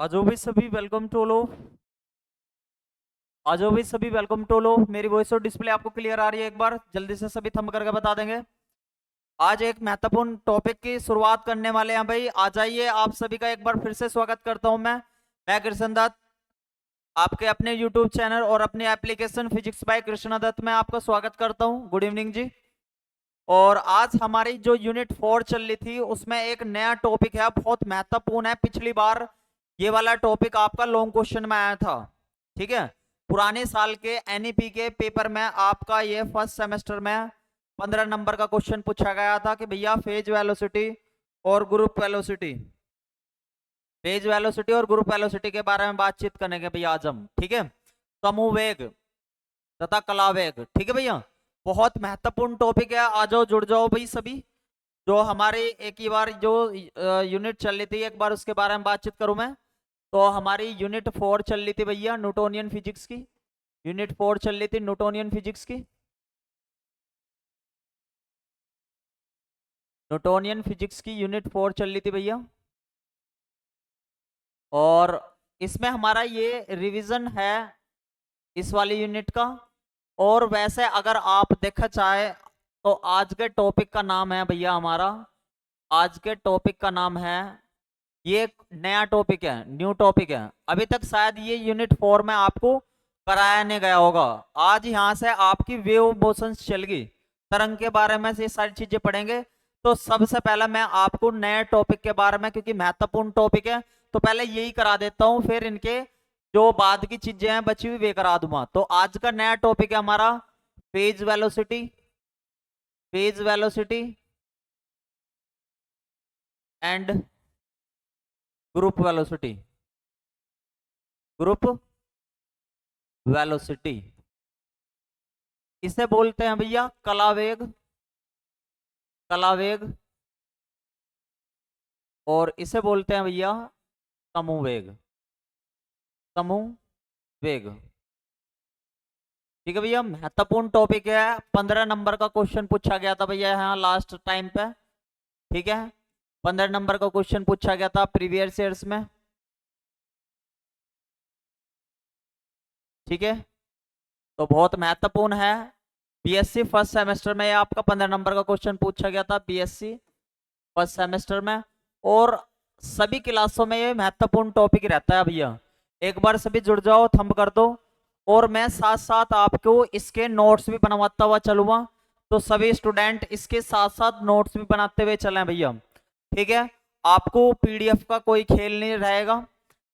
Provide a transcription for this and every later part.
आजो भी सभी वेलकम टू लो। आजो भी सभी वेलकम टू लो। मेरी वॉइस और डिस्प्ले आपको क्लियर आ रही है? एक बार जल्दी से सभी थंब करके बता देंगे। आज एक महत्वपूर्ण टॉपिक की शुरुआत करने वाले हैं भाई। आ जाइए, आप सभी का एक बार फिर से स्वागत करता हूं मैं कृष्ण दत्त, आपके अपने यूट्यूब चैनल और अपनी application physics by Krishna Dutt में आपका स्वागत करता हूं। Good evening ji. और आज हमारी जो यूनिट 4 चल रही थी उसमें एक नया टॉपिक है, बहुत महत्वपूर्ण है। पिछली बार ये वाला टॉपिक आपका लॉन्ग क्वेश्चन में आया था, ठीक है। पुराने साल के एनईपी के पेपर में आपका ये फर्स्ट सेमेस्टर में 15 नंबर का क्वेश्चन पूछा गया था कि भैया फेज वेलोसिटी और ग्रुप वेलोसिटी, फेज वेलोसिटी और ग्रुप वेलोसिटी के बारे में बातचीत करने के भैया आज हम, ठीक है। समूह वेग तथा कला वेग, ठीक है भैया। बहुत महत्वपूर्ण टॉपिक है, आ जाओ जुड़ जाओ भाई सभी। जो हमारी एक ही बार जो यूनिट चल रही थी, एक बार उसके बारे में बातचीत करूं मैं। तो हमारी यूनिट 4 चल रही थी भैया न्यूटोनियन फिजिक्स की। यूनिट 4 चल रही थी न्यूटोनियन फिजिक्स की। न्यूटोनियन फिजिक्स की यूनिट 4 चल रही थी भैया। और इसमें हमारा ये रिवीजन है इस वाली यूनिट का। और वैसे अगर आप देखा चाहे तो आज के टॉपिक का नाम है भैया हमारा, आज के टॉपिक का नाम है, ये एक नया टॉपिक है, न्यू टॉपिक है। अभी तक शायद ये यूनिट 4 में आपको कराया नहीं गया होगा। आज यहाँ से आपकी वेव मोशंस चलेगी, तरंग के बारे में से ये सारी चीजें पढ़ेंगे। तो सबसे पहले मैं आपको नए टॉपिक के बारे में, क्योंकि महत्वपूर्ण टॉपिक है, तो पहले यही करा देता हूं, फिर इनके जो बाद की चीजें हैं बची हुई वे करा दूंगा। तो आज का नया टॉपिक है हमारा phase velocity, phase velocity and group velocity, group velocity. इसे बोलते हैं भैया कलावेग, कलावेग। और इसे बोलते हैं भैया समूह वेग, समूह वेग, ठीक है भैया। महत्वपूर्ण टॉपिक है, 15 नंबर का क्वेश्चन पूछा गया था भैया यहाँ लास्ट टाइम पे, ठीक है। 15 नंबर का क्वेश्चन पूछा गया था प्रीवियस ईयर्स में, ठीक है। तो बहुत महत्वपूर्ण है। बीएससी फर्स्ट सेमेस्टर में आपका 15 नंबर का क्वेश्चन पूछा गया था, बीएससी फर्स्ट सेमेस्टर में। और सभी क्लासों में ये महत्वपूर्ण टॉपिक रहता है भैया। एक बार सभी जुड़ जाओ, थंब कर दो। और मैं साथ साथ आपको इसके नोट्स भी बनवाता हुआ चलूंगा, तो सभी स्टूडेंट इसके साथ साथ नोट्स भी बनाते हुए चलें भैया, ठीक है। आपको पीडीएफ का कोई खेल नहीं रहेगा,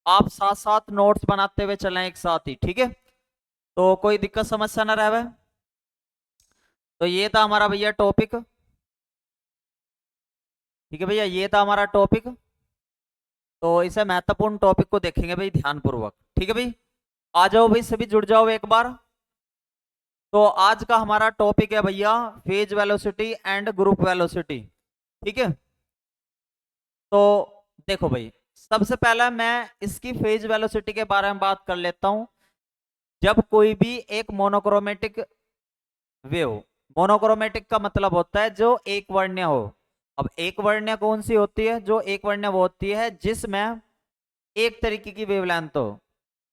आप साथ साथ नोट्स बनाते हुए चलें एक साथ ही, ठीक है। तो कोई दिक्कत समस्या ना रहे। तो ये था हमारा भैया टॉपिक, ठीक है भैया, ये था हमारा टॉपिक। तो इसे महत्वपूर्ण टॉपिक को देखेंगे भाई ध्यानपूर्वक, ठीक है भाई। आ जाओ भाई सभी जुड़ जाओ एक बार। तो आज का हमारा टॉपिक है भैया phase velocity and group velocity, ठीक है। तो देखो भाई, सबसे पहला मैं इसकी फेज वेलोसिटी के बारे में बात कर लेता हूं। जब कोई भी एक मोनोक्रोमेटिक वेव, मोनोक्रोमेटिक का मतलब होता है जो एक वर्णीय हो। अब एक वर्णीय कौन सी होती है? जो एक वर्णीय वो होती है जिसमें एक तरीके की वेवलेंथ हो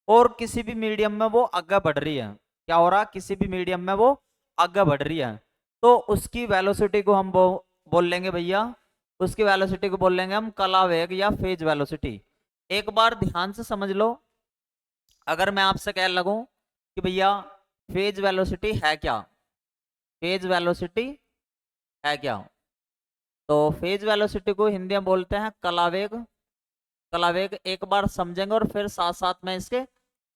और किसी भी मीडियम में वो आगे बढ़ रही है। क्या हो रहा? किसी भी मीडियम में वो आगे बढ़ रही है, तो उसकी वेलोसिटी को हम बोल लेंगे भैया, उसकी वेलोसिटी को बोल लेंगे हम कला वेग या फेज वेलोसिटी। एक बार ध्यान से समझ लो, अगर मैं आपसे कह लगूं कि भैया फेज वेलोसिटी है क्या, फेज वेलोसिटी है क्या, तो फेज वेलोसिटी को हिंदी में बोलते हैं कलावेग, कलावेग। एक बार समझेंगे और फिर साथ साथ में इसके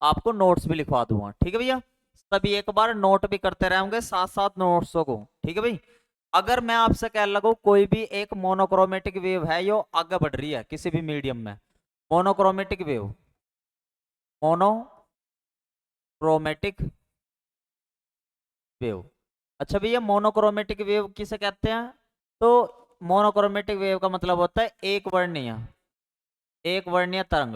आपको नोट्स भी लिखवा दूंगा, ठीक है भैया। तभी एक बार नोट भी करते रहेंगे साथ साथ नोट्सों को, ठीक है भाई। अगर मैं आपसे कह लगूं कोई भी एक मोनोक्रोमेटिक वेव है, यो आगे बढ़ रही है किसी भी मीडियम में, मोनोक्रोमेटिक वेव, मोनोक्रोमेटिक वेव। अच्छा भैया मोनोक्रोमेटिक वेव किसे कहते हैं? तो मोनोक्रोमेटिक वेव का मतलब होता है एक वर्णीय, एक वर्णीय तरंग।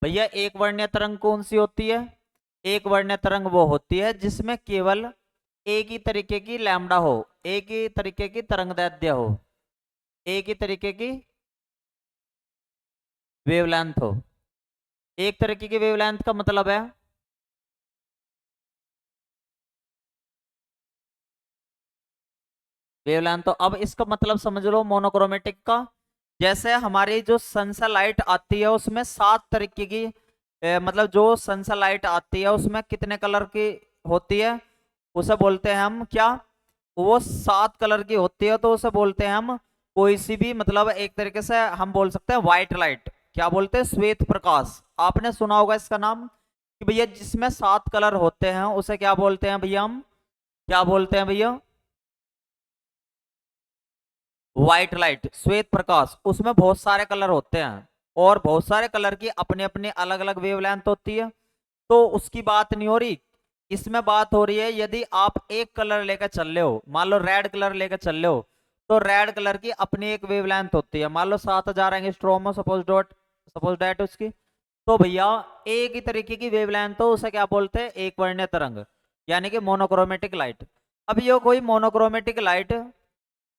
भैया एक वर्णीय तरंग कौन सी होती है? एक वर्णीय तरंग वो होती है जिसमें केवल एक ही तरीके की लैम्डा हो, एक ही तरीके की तरंग दैर्ध्य हो, एक ही तरीके की वेवलेंथ हो, एक तरीके की वेवलेंथ का मतलब है वेवलेंथ। तो अब इसका मतलब समझ लो मोनोक्रोमेटिक का, जैसे हमारी जो सन से लाइट आती है उसमें 7 तरीके की मतलब जो सन से लाइट आती है उसमें कितने कलर की होती है, उसे बोलते हैं हम क्या, वो 7 कलर की होती है, तो उसे बोलते हैं हम कोई सी भी, मतलब एक तरीके से हम बोल सकते हैं व्हाइट लाइट, क्या बोलते हैं, श्वेत प्रकाश। आपने सुना होगा इसका नाम कि भैया जिसमें 7 कलर होते हैं उसे क्या बोलते हैं भैया, हम क्या बोलते हैं भैया, व्हाइट लाइट, श्वेत प्रकाश। उसमें बहुत सारे कलर होते हैं और बहुत सारे कलर की अपने अपने अलग अलग वेवलेंथ होती है, तो उसकी बात नहीं हो रही। इसमें बात हो रही है यदि आप एक कलर लेकर चल रहे हो, मान लो रेड कलर लेकर चल रहे हो, तो रेड कलर की अपनी एक वेवलेंथ होती है, मान लो 7,000 एंगस्ट्रॉम सपोज डैट उसकी। तो भैया एक ही तरीके की वेवलेंथ हो उसे क्या बोलते हैं, एक वर्णीय तरंग, यानी कि मोनोक्रोमेटिक लाइट। अब ये कोई मोनोक्रोमेटिक लाइट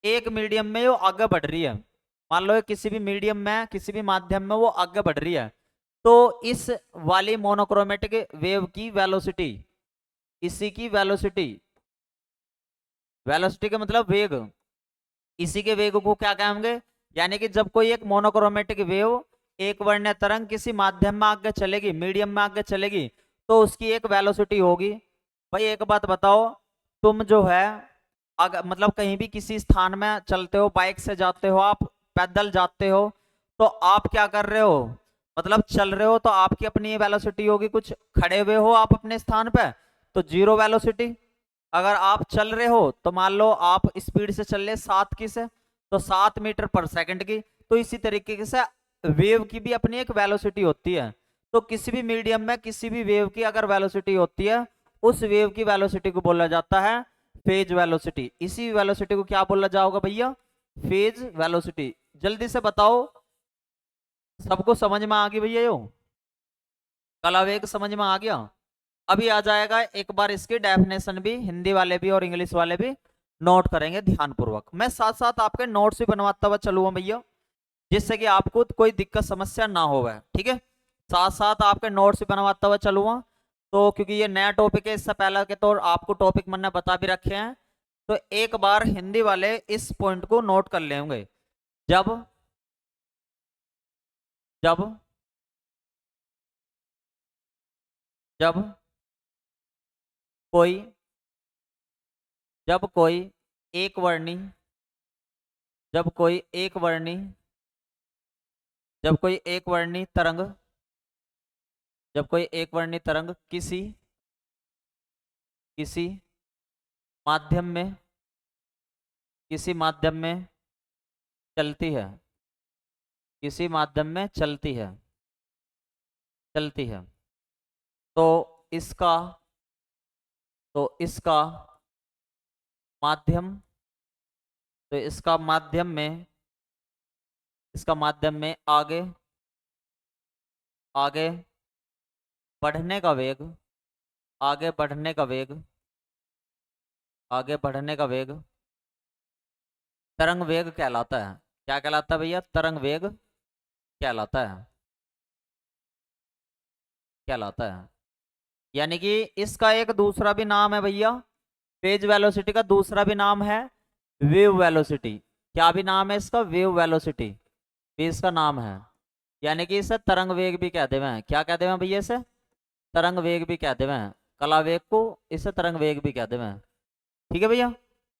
एक मीडियम में वो आगे बढ़ रही है, मान लो किसी भी मीडियम में किसी भी माध्यम में वो आगे बढ़ रही है, तो इस वाली मोनोक्रोमेटिक वेव की वेलोसिटी, इसी की वेलोसिटी, वेलोसिटी का मतलब वेग, इसी के वेग को क्या कहेंगे, यानी कि जब कोई एक मोनोक्रोमेटिक वेव एक वर्णीय तरंग किसी माध्यम में आगे चलेगी, मीडियम में आगे चलेगी, तो उसकी एक वेलोसिटी होगी। भाई एक बात बताओ, तुम जो है अगर मतलब कहीं भी किसी स्थान में चलते हो, बाइक से जाते हो, आप पैदल जाते हो, तो आप क्या कर रहे हो, मतलब चल रहे हो, तो आपकी अपनी वेलोसिटी होगी कुछ, खड़े हुए हो आप अपने स्थान पे तो जीरो वेलोसिटी। अगर आप चल रहे हो तो मान लो आप स्पीड से चल रहे 7 की से, तो 7 मीटर पर सेकंड की। तो इसी तरीके से वेव की भी अपनी एक वेलोसिटी होती है, तो किसी भी मीडियम में किसी भी वेव की अगर वेलोसिटी होती है, उस वेव की वेलोसिटी को बोला जाता है फेज वेलोसिटी। इसी वेलोसिटी को क्या बोला जाओगा भैया, फेज वेलोसिटी। जल्दी से बताओ, सबको समझ में आ गई भैया यो, कला वेग समझ में आ गया। अभी आ जाएगा एक बार इसकी डेफिनेशन भी, हिंदी वाले भी और इंग्लिश वाले भी नोट करेंगे ध्यानपूर्वक, मैं साथ साथ आपके नोट्स भी बनवाता हुआ चलूंगा भैया, जिससे कि आपको कोई दिक्कत समस्या ना हो, ठीक है, साथ साथ आपके नोट्स भी बनवाता हुआ चलूंगा। तो क्योंकि ये नया टॉपिक है, इससे पहले के तो आपको टॉपिक मैंने बता भी रखे हैं, तो एक बार हिंदी वाले इस पॉइंट को नोट कर लेंगे। जब जब जब कोई जब कोई एक वर्णी जब कोई एक वर्णी जब कोई एक वर्णी तरंग जब कोई एक वर्णी तरंग किसी किसी माध्यम में किसी माध्यम में चलती है, किसी माध्यम में चलती है, तो इसका तो इसका माध्यम तो इसका माध्यम में आगे आगे बढ़ने का वेग आगे बढ़ने का वेग आगे बढ़ने का वेग तरंग वेग कहलाता है। क्या कहलाता है भैया, तरंग वेग कहलाता है, कहलाता है। यानी कि इसका एक दूसरा भी नाम है भैया, फेज वेलोसिटी का दूसरा भी नाम है वेव वेलोसिटी। क्या भी नाम है इसका, वेव वेलोसिटी भी इसका नाम है। यानी कि इसे तरंग वेग भी कहते हैं, क्या कहते हैं भैया इसे, तरंग वेग भी कहते हैं, कला वेग को इसे तरंग वेग भी कहते हैं। ठीक है भैया,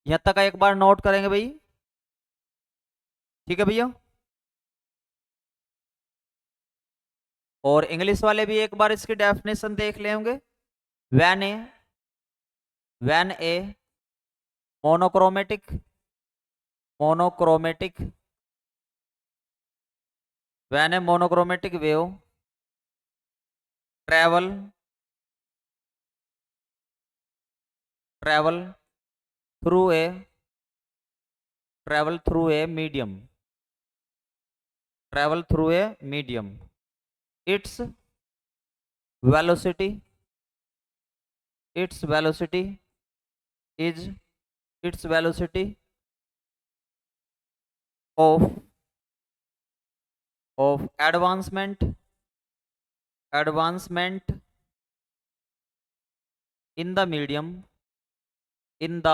यहां तक एक बार नोट करेंगे भाई, ठीक है भैया। और इंग्लिश वाले भी एक बार इसकी डेफिनेशन देख लेंगे। When A when A monochromatic monochromatic when A monochromatic wave travel travel through a travel through a medium travel through a medium its velocity its velocity is its velocity of advancement advancement in the medium, in the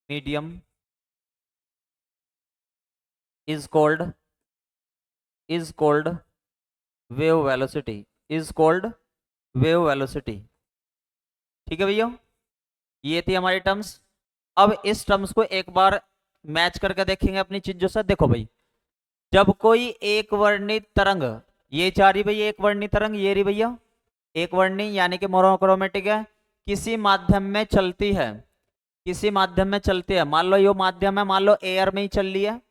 medium is called wave velocity, is called wave velocity। ठीक है भैया, ये थी हमारी terms. अब इस terms को एक बार मैच करके देखेंगे अपनी चीजों से। देखो भाई, जब कोई एक वर्णित तरंग, ये चाह रही भाई एक वर्णित तरंग, ये रही भैया एक वर्णी यानी कि मोनोक्रोमेटिक है, किसी माध्यम में चलती है, किसी माध्यम में चलती है, मान लो ये माध्यम है, मान लो एयर में ही चल रही है,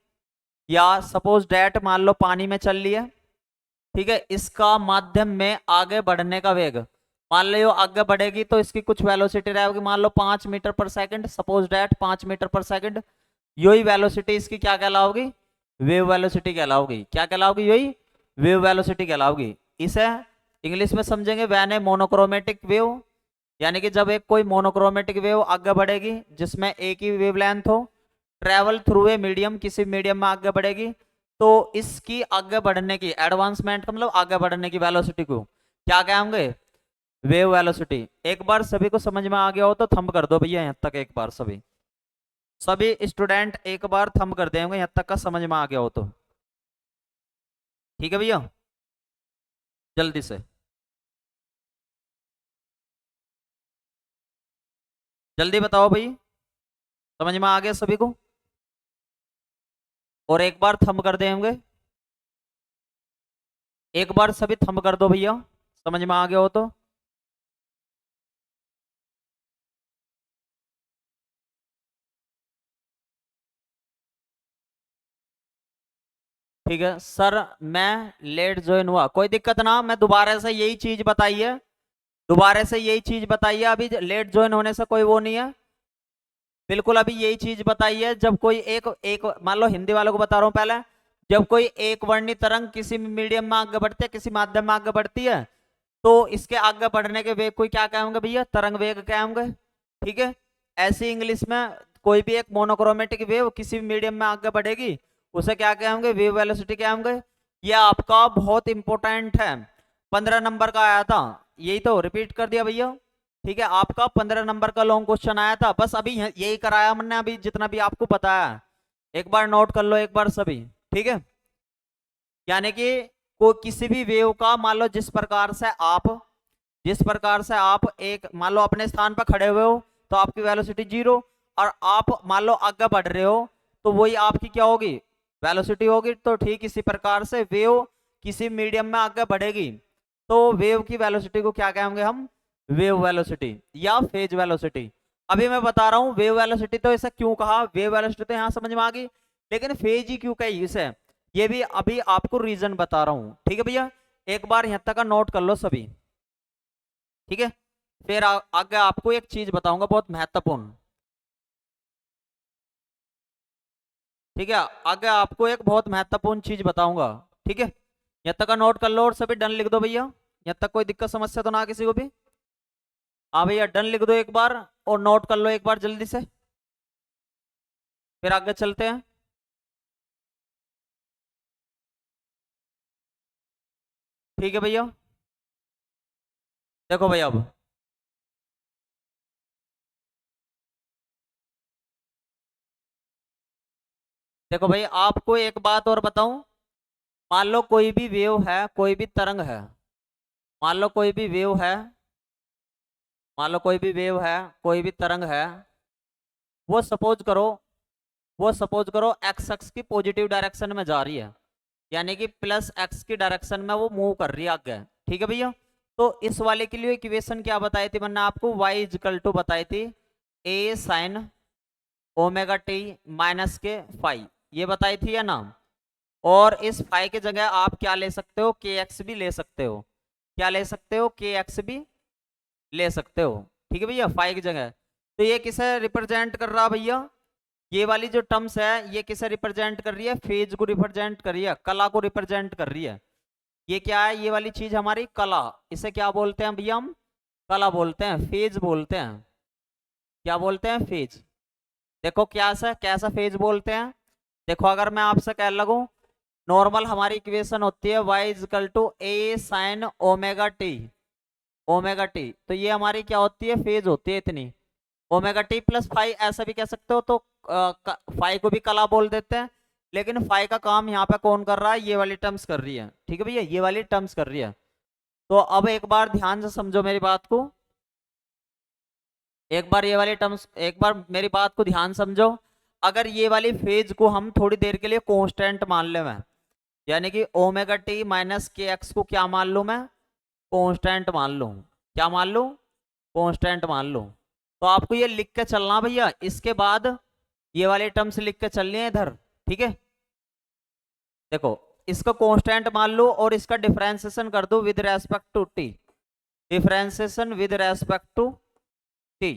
या सपोज डैट मान लो पानी में चल रही है। ठीक है, इसका माध्यम में आगे बढ़ने का वेग, मान लो आगे बढ़ेगी तो इसकी कुछ वेलोसिटी रहेगी, मान लो 5 मीटर पर सेकंड, सपोज डैट 5 मीटर पर सेकंड। यही वेलोसिटी इसकी क्या कहलाओगी, वेव वेलोसिटी कहलाओगी। क्या कहलाओगी, यही वेव वेलोसिटी कहलाओगी। इसे इंग्लिश में समझेंगे वैन ए मोनोक्रोमेटिक वेव, यानी कि जब एक कोई मोनोक्रोमेटिक वेव आगे बढ़ेगी जिसमें एक ही वेवलेंथ हो, ट्रेवल थ्रू ए मीडियम, किसी मीडियम में आगे बढ़ेगी, तो इसकी आगे बढ़ने की एडवांसमेंट का मतलब आगे बढ़ने की वेलोसिटी को क्या कहेंगे, वेव वेलोसिटी। एक बार सभी को समझ में आ गया हो तो थंब कर दो भैया यहाँ तक, एक बार सभी सभी स्टूडेंट एक बार थंब कर देंगे यहाँ तक का समझ में आ गया हो तो। ठीक है भैया, जल्दी से जल्दी बताओ भाई, समझ में आ गया सभी को, और एक बार थंब कर देंगे, एक बार सभी थंब कर दो भैया, समझ में आ गया हो तो। ठीक है सर, मैं लेट ज्वाइन हुआ, कोई दिक्कत ना, मैं दोबारा से यही चीज बताइए, दोबारा से यही चीज बताइए, अभी लेट ज्वाइन होने से कोई वो नहीं है, बिल्कुल अभी यही चीज बताइए। जब कोई एक एक मान लो हिंदी वालों को बता रहा हूं पहले, जब कोई एक वर्णीय तरंग किसी मीडियम में आगे बढ़ती है, किसी माध्यम में आगे बढ़ती है, तो इसके आगे बढ़ने के वेग को क्या कहेंगे भैया, तरंग वेग कहेंगे। ठीक है, ऐसी इंग्लिश में कोई भी एक मोनोक्रोमेटिक वेव किसी भी मीडियम में आगे बढ़ेगी उसे क्या कहेंगे, वेव वेलोसिटी कहेंगे। यह आपका बहुत इंपॉर्टेंट है, 15 नंबर का आया था, यही तो रिपीट कर दिया भैया। ठीक है, आपका 15 नंबर का लॉन्ग क्वेश्चन आया था, बस अभी यही कराया मैंने, अभी जितना भी आपको बताया एक बार नोट कर लो एक बार सभी। ठीक है, यानी कि को किसी भी वेव का मान लो जिस प्रकार से आप एक मान लो अपने स्थान पर खड़े हुए हो तो आपकी वेलोसिटी 0, और आप मान लो आगे बढ़ रहे हो तो वही आपकी क्या होगी, वेलोसिटी होगी। तो ठीक इसी प्रकार से वेव किसी मीडियम में आगे बढ़ेगी तो वेव की वेलोसिटी को क्या कहेंगे हम, वेव वेलोसिटी या फेज वेलोसिटी। अभी मैं बता रहा हूं वेव वेलोसिटी तो ऐसा क्यों कहा, वेव वेलोसिटी तो यहां समझ में आ गई, लेकिन फेज ही क्यों कही इसे, ये भी अभी आपको रीजन बता रहा हूं। ठीक है भैया, एक बार यहां तक का नोट कर लो सभी। ठीक है, फिर आगे आपको एक चीज बताऊंगा बहुत महत्वपूर्ण। ठीक है, आगे आपको एक बहुत महत्वपूर्ण चीज बताऊंगा। ठीक है, यहाँ तक का नोट कर लो और सभी डन लिख दो भैया, यहाँ तक कोई दिक्कत समस्या तो ना किसी को भी। हाँ भैया डन लिख दो एक बार और नोट कर लो एक बार जल्दी से, फिर आगे चलते हैं। ठीक है भैया, देखो भैया अब देखो भाई, आपको एक बात और बताऊं, मान लो कोई भी वेव है, कोई भी तरंग है, मान लो कोई भी वेव है, मान लो कोई भी वेव है, कोई भी तरंग है, वो सपोज करो वो सपोज करो एक्स एक्स की पॉजिटिव डायरेक्शन में जा रही है, यानी कि प्लस एक्स की डायरेक्शन में वो मूव कर रही है आगे। ठीक है भैया, तो इस वाले के लिए इक्वेशन क्या बताई थी मैंने आपको, y इजकल टू बताई थी a sign omega t minus के फाई, ये बताई थी या ना। और इस फाई की जगह आप क्या ले सकते हो, के एक्स भी ले सकते हो, क्या ले सकते हो, के एक्स भी ले सकते हो। ठीक है भैया, फाई की जगह, तो ये किसे रिप्रेजेंट कर रहा भैया, ये वाली जो टर्म्स है ये किसे रिप्रेजेंट कर रही है, फेज को रिप्रेजेंट कर रही है, कला को रिप्रेजेंट कर रही है। ये क्या है, ये वाली चीज हमारी कला, इसे क्या बोलते हैं भैया हम, कला बोलते हैं, फेज बोलते हैं। क्या बोलते हैं, फेज। देखो क्या सा कैसा फेज बोलते हैं, देखो अगर मैं आपसे कह लगूं नॉर्मल हमारी इक्वेशन होती है y equal to a sine omega t, omega t. तो ये हमारी क्या होती है, फेज होती है इतनी, ओमेगा टी प्लस फाइव ऐसा भी कह सकते हो। तो फाइव को भी कला बोल देते हैं, लेकिन फाइव का काम यहाँ पे कौन कर रहा है, ये वाली टर्म्स कर रही है। ठीक है भैया, ये वाली टर्म्स कर रही है। तो अब एक बार ध्यान से समझो मेरी बात को, एक बार ये वाली टर्म्स, एक बार मेरी बात को ध्यान समझो। अगर ये वाली फेज को हम थोड़ी देर के लिए कांस्टेंट मान ले, मैं यानी कि omega t minus k x को क्या मान लूं मैं, कांस्टेंट मान लूं। क्या मान लूं, कांस्टेंट मान लूं। तो आपको ये लिख के चलना भैया, इसके बाद ये वाली टर्म्स लिख के चलनी है इधर। ठीक है, देखो इसको कांस्टेंट मान लो और इसका डिफरेंशिएशन कर दो with respect to t, differentiation with respect to t.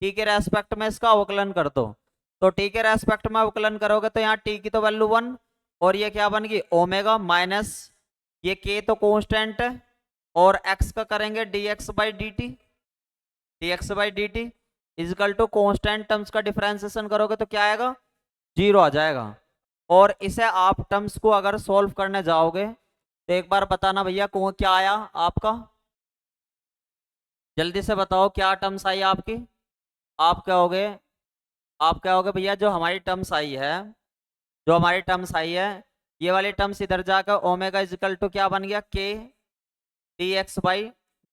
T के रेस्पेक्ट में इसका अवकलन कर दो। तो टी के रेस्पेक्ट में अवकलन करोगे तो यहाँ टी की तो वैल्यू 1, और ये क्या बन गई ओमेगा माइनस ये के तो कांस्टेंट है, और x का करेंगे dx by d t, dx by d t equal to constant terms का डिफरेंशिएशन करोगे तो क्या आएगा, 0 आ जाएगा। और इसे आप टर्म्स को अगर सॉल्व करने जाओगे तो एक बार बताना भैया कौन क्या आया आपका, जल्दी से बताओ क्या टर्म्स आई आपकी। आप कहोगे, आप कहोगे भैया जो हमारी टर्म्स आई है, जो हमारी टर्म्स आई है, ये वाली टर्म्स इधर जाकर ओमेगा इजकल टू क्या बन गया, के D x by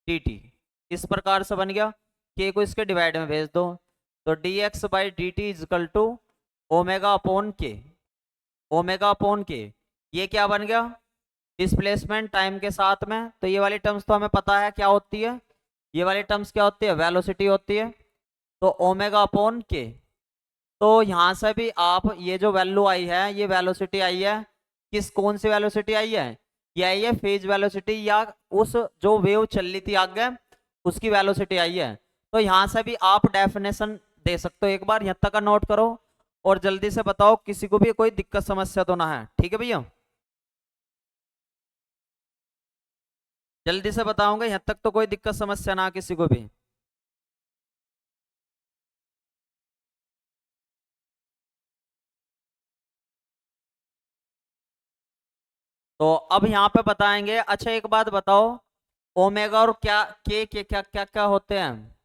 d T, इस प्रकार से बन गया। के को इसके डिवाइड में भेज दो, तो d x by d t equal to omega upon k, omega upon k, ये क्या बन गया, डिस्प्लेसमेंट टाइम के साथ में। तो ये वाली टर्म्स तो हमें पता है क्या होती है, ये वाली टर्म्स क्या होती है, वेलोसिटी होती है। तो ओमेगा अपॉन के, तो यहाँ से भी आप ये जो वैल्यू आई है, ये वेलोसिटी आई है, किस कौन सी वेलोसिटी आई है, ये आई है फेज वेलोसिटी, या उस जो वेव चल रही थी आगे उसकी वेलोसिटी आई है। तो यहाँ से भी आप डेफिनेशन दे सकते हो, एक बार यहाँ तक का नोट करो और जल्दी से बताओ किसी को भी कोई दिक्कत समस्या तो ना है। ठीक है भैया, जल्दी से बताऊंगा, यहाँ तक तो कोई दिक्कत समस्या ना किसी को भी। तो अब यहाँ पे बताएंगे। अच्छा एक बात बताओ, ओमेगा और क्या क्या क्या होते हैं,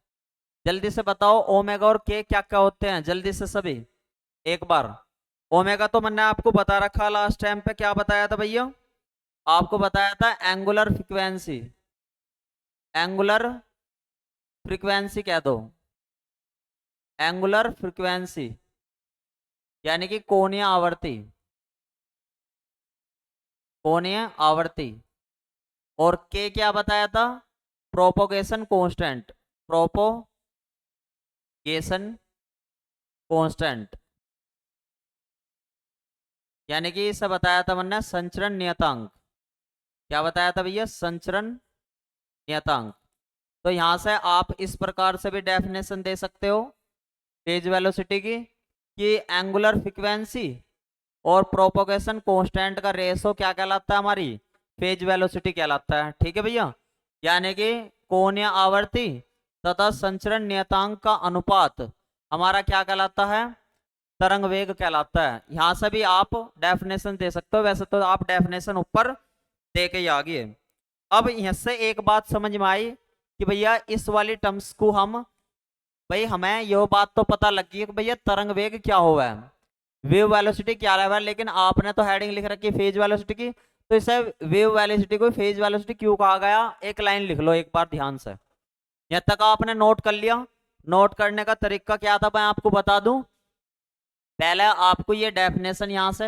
जल्दी से बताओ ओमेगा और के क्या क्या होते हैं, जल्दी से सभी एक बार। ओमेगा तो मैंने आपको बता रखा लास्ट टाइम पे, क्या बताया था भैया, आपको बताया था एंगुलर फ्रीक्वेंसी, एंगुलर फ्रीक्वेंसी कह दो, एंगुलर फ्रीक्वेंसी यानी कि कोणीय आवर्ती, कोणीय आवर्ती। और के क्या बताया था, प्रोपोगेशन कांस्टेंट, प्रोपोगेशन कांस्टेंट, यानी कि इसे बताया था मैंने संचरण नियतांक। क्या बताया था भैया, संचरण नियतांक। तो यहां से आप इस प्रकार से भी डेफिनेशन दे सकते हो फेज वेलोसिटी की, कि एंगुलर फ्रीक्वेंसी और प्रोपोगेशन कांस्टेंट का रेशो क्या कहलाता है, हमारी फेज वेलोसिटी कहलाता है। ठीक है भैया, यानी कि कोणीय आवर्ती तथा संचरण नियतांक का अनुपात हमारा क्या कहलाता है, तरंग वेग कहलाता है। यहां से भी आप डेफिनेशन दे सकते हो, वैसे तो आप डेफिनेशन ऊपर दे के आ गए। अब यहाँ से एक बात समझ में आई कि भैया इस वाली टर्म्स को हम, भाई हमें ये बात तो पता लग गई कि भैया तरंग वेग क्या हुआ है, वेव वेलोसिटी क्या है, लेकिन आपने तो हेडिंग लिख रखी है फेज वेलोसिटी की, तो इसे वेव वेलोसिटी को फेज वेलोसिटी क्यों कहा गया, एक लाइन लिख लो एक बार ध्यान से। यहाँ तक आपने नोट कर लिया, नोट करने का तरीका क्या था मैं आपको बता दूं। पहले आपको ये डेफिनेशन यहाँ से,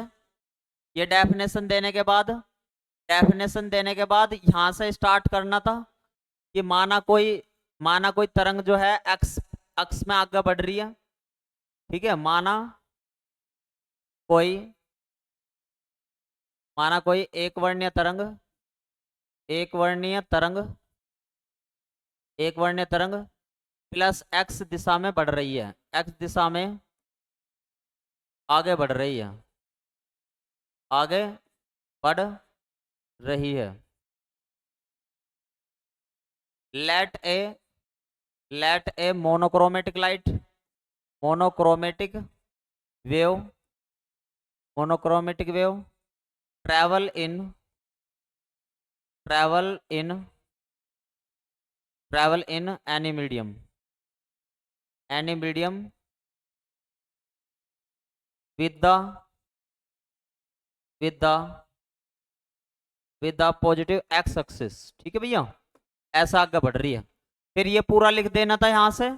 ये डेफिनेशन देने के बाद, डेफिनेशन देने के बाद यहाँ से स्टार्ट करना था कि माना कोई तरंग जो है एक्स अक्ष में आगे बढ़ रही है। ठीक है, कोई माना कोई एक वर्णीय तरंग, एक वर्णीय तरंग, एक वर्णीय तरंग प्लस एक्स दिशा में बढ़ रही है, एक्स दिशा में आगे बढ़ रही है, आगे बढ़ रही है। Let a monochromatic light, monochromatic wave, monochromatic wave travel in travel in travel in any medium with the with the with the positive x axis. ठीक है भैया, ऐसा आगे बढ़ रही है। फिर ये पूरा लिख देना था यहां से,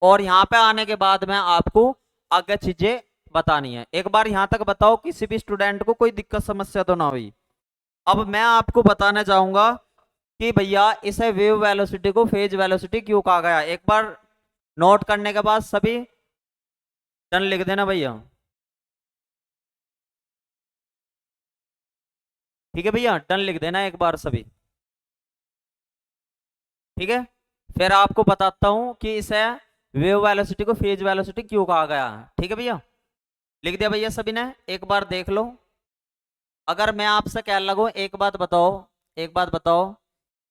और यहां पे आने के बाद में आपको आगे चीजें बतानी है। एक बार यहां तक बताओ, किसी भी स्टूडेंट को कोई दिक्कत समस्या तो ना हुई। अब मैं आपको बताना चाहूंगा कि भैया इसे वेव वेलोसिटी को फेज वेलोसिटी क्यों कहा गया। एक बार नोट करने के बाद सभी डन लिख देना भैया। ठीक है भैया, डन लिख देना एक बार सभी। ठीक है, फिर आपको बताता हूं कि इसे वेव वेलोसिटी को फेज वेलोसिटी क्यों कहा गया है। ठीक है भैया, लिख दिया भैया सभी ने, एक बार देख लो। अगर मैं आपसे कह लगूं, एक बात बताओ, एक बात बताओ,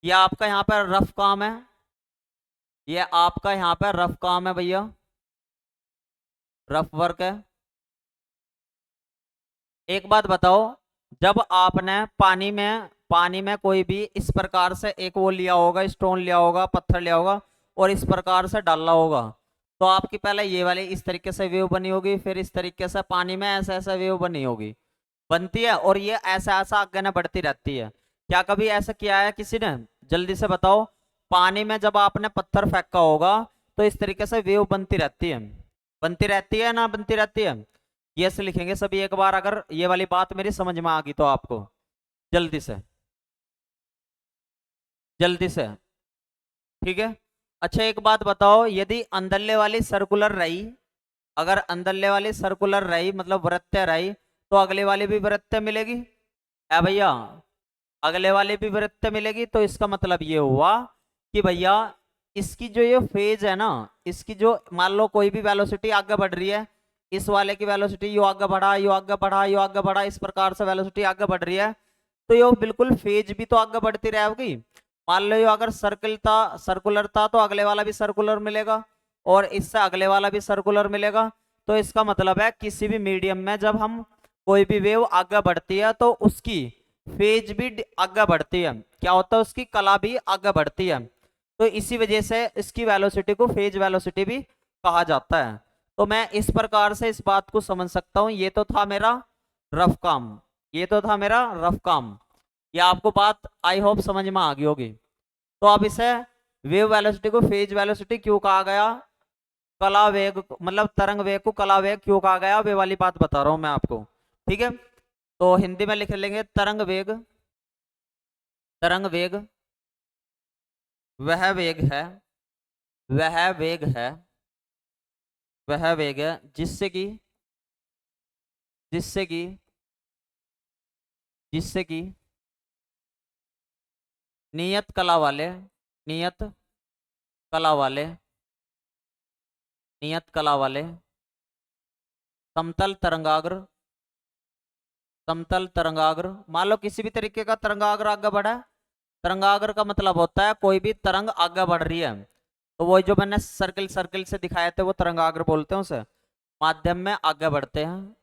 ये आपका यहाँ पर रफ काम है, ये आपका यहाँ पर रफ काम है भैया, रफ वर्क है। एक बात बताओ, जब आपने पानी में कोई भी इस प्रकार से एक वो लिया होगा, स्टोन लिया होगा, पत्थर लिया होगा, और इस प्रकार से डाला होगा, तो आपकी पहले ये वाली इस तरीके से वेव बनी होगी, फिर इस तरीके से पानी में ऐसा ऐसा वेव बनी होगी, बनती है, और ये ऐसा ऐसा आगे ना बढ़ती रहती है। क्या कभी ऐसा किया है किसी ने? जल्दी से बताओ। पानी में जब आपने पत्थर फेंका होगा तो इस तरीके से वेव बनती रहती है ना, बनती रहती है। यस लिखेंगे सभी एक बार, अगर ये वाली बात मेरी समझ में आ गई तो आपको। जल्दी से, जल्दी से। ठीक है, अच्छा एक बात बताओ, यदि अंदरले वाली सर्कुलर रही, अगर अंदरले वाली सर्कुलर रही मतलब वृत्तीय रही, तो अगले वाली भी वृत्तीय मिलेगी है भैया, अगले वाले भी वृत्तीय मिलेगी। तो इसका मतलब ये हुआ कि भैया इसकी जो ये फेज है ना, इसकी जो मान लो कोई भी वेलोसिटी आगे बढ़ रही है, इस वाले की वेलोसिटी यो आगे बढ़ा, यो आगे बढ़ा, यो आगे बढ़ा, इस प्रकार से वेलोसिटी आगे बढ़ रही है, तो यो बिल्कुल फेज भी तो आगे बढ़ती रहेगी। मान लो यो अगर सर्कुलर था तो अगले वाला भी सर्कुलर मिलेगा, और इससे अगले वाला भी सर्कुलर मिलेगा। तो इसका मतलब है किसी भी मीडियम में जब हम कोई भी वेव आगे बढ़ती है तो उसकी फेज भी आगे बढ़ती है, क्या होता है उसकी कला भी आगे बढ़ती है। तो इसी वजह से इसकी वेलोसिटी को फेज वेलोसिटी भी कहा जाता है। तो मैं इस प्रकार से इस बात को समझ सकता हूं। ये तो था मेरा रफ काम, ये तो था मेरा रफ काम। ये आपको बात आई होप समझ में आ गई होगी। तो अब इसे वेव वेलोसिटी को फेज वेलोसिटी क्यों कहा गया, कला वेग मतलब तरंग वेग को कला वेग क्यों कहा गया, वे वाली बात बता रहा हूं मैं आपको। ठीक है, तो हिंदी में लिख लेंगे तरंग वेग। तरंग वेग वह वेग है, वह वेग है, वह वेग है जिससे कि जिससे कि नियत कला वाले नियत कला वाले नियत कला वाले समतल तरंगाग्र समतल तरंगाग्र, मान लो किसी भी तरीके का तरंगाग्र आगे बढ़ा है। तरंगाग्र का मतलब होता है कोई भी तरंग आगे बढ़ रही है, तो वो जो मैंने सर्किल सर्किल से दिखाए थे वो तरंगाग्र बोलते हैं उसे। माध्यम में आगे बढ़ते हैं,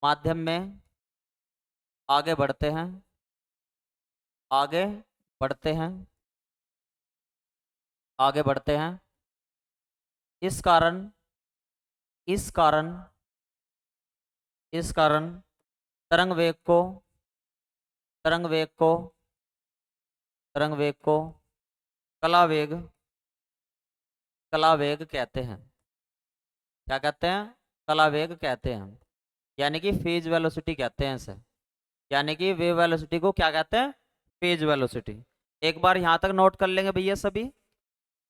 माध्यम में आगे बढ़ते हैं, आगे बढ़ते हैं, आगे बढ़ते हैं। इस कारण इस कारण इस कारण तरंग वेग को तरंग वेग को तरंग वेग को कला वेग कला वेग कहते हैं। क्या कहते हैं? कला वेग कहते हैं, यानी कि फेज वेलोसिटी कहते हैं इसे। यानी कि वेव वेलोसिटी को क्या कहते हैं? Phase velocity. एक बार यहां तक नोट कर लेंगे भैया सभी।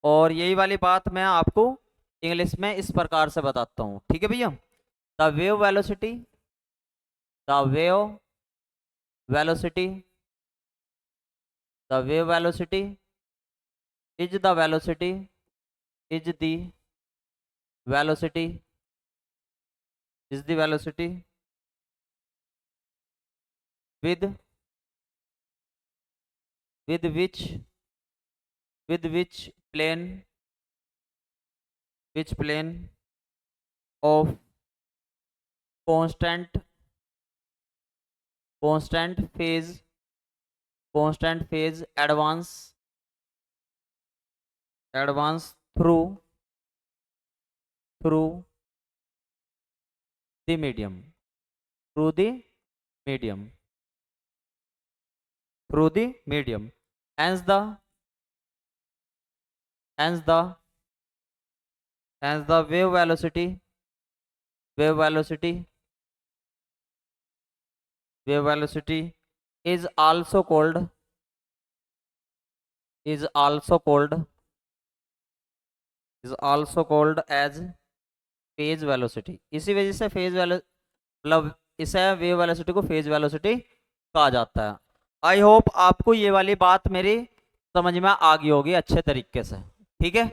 और यही वाली बात मैं आपको इंग्लिश में इस प्रकार से बताता हूँ। ठीक है भैया, the wave velocity the wave velocity the wave velocity is the velocity is the velocity is the velocity with with which with which plane of constant constant phase advance through the medium through the medium through the medium hence the hence the hence the wave velocity wave velocity is also called is also called is also called as phase velocity. इसी वजह से phase वेलो मतलब इसे wave velocity को phase velocity कहा जाता है। आई होप आपको ये वाली बात मेरी समझ में आ गई होगी अच्छे तरीके से। ठीक है,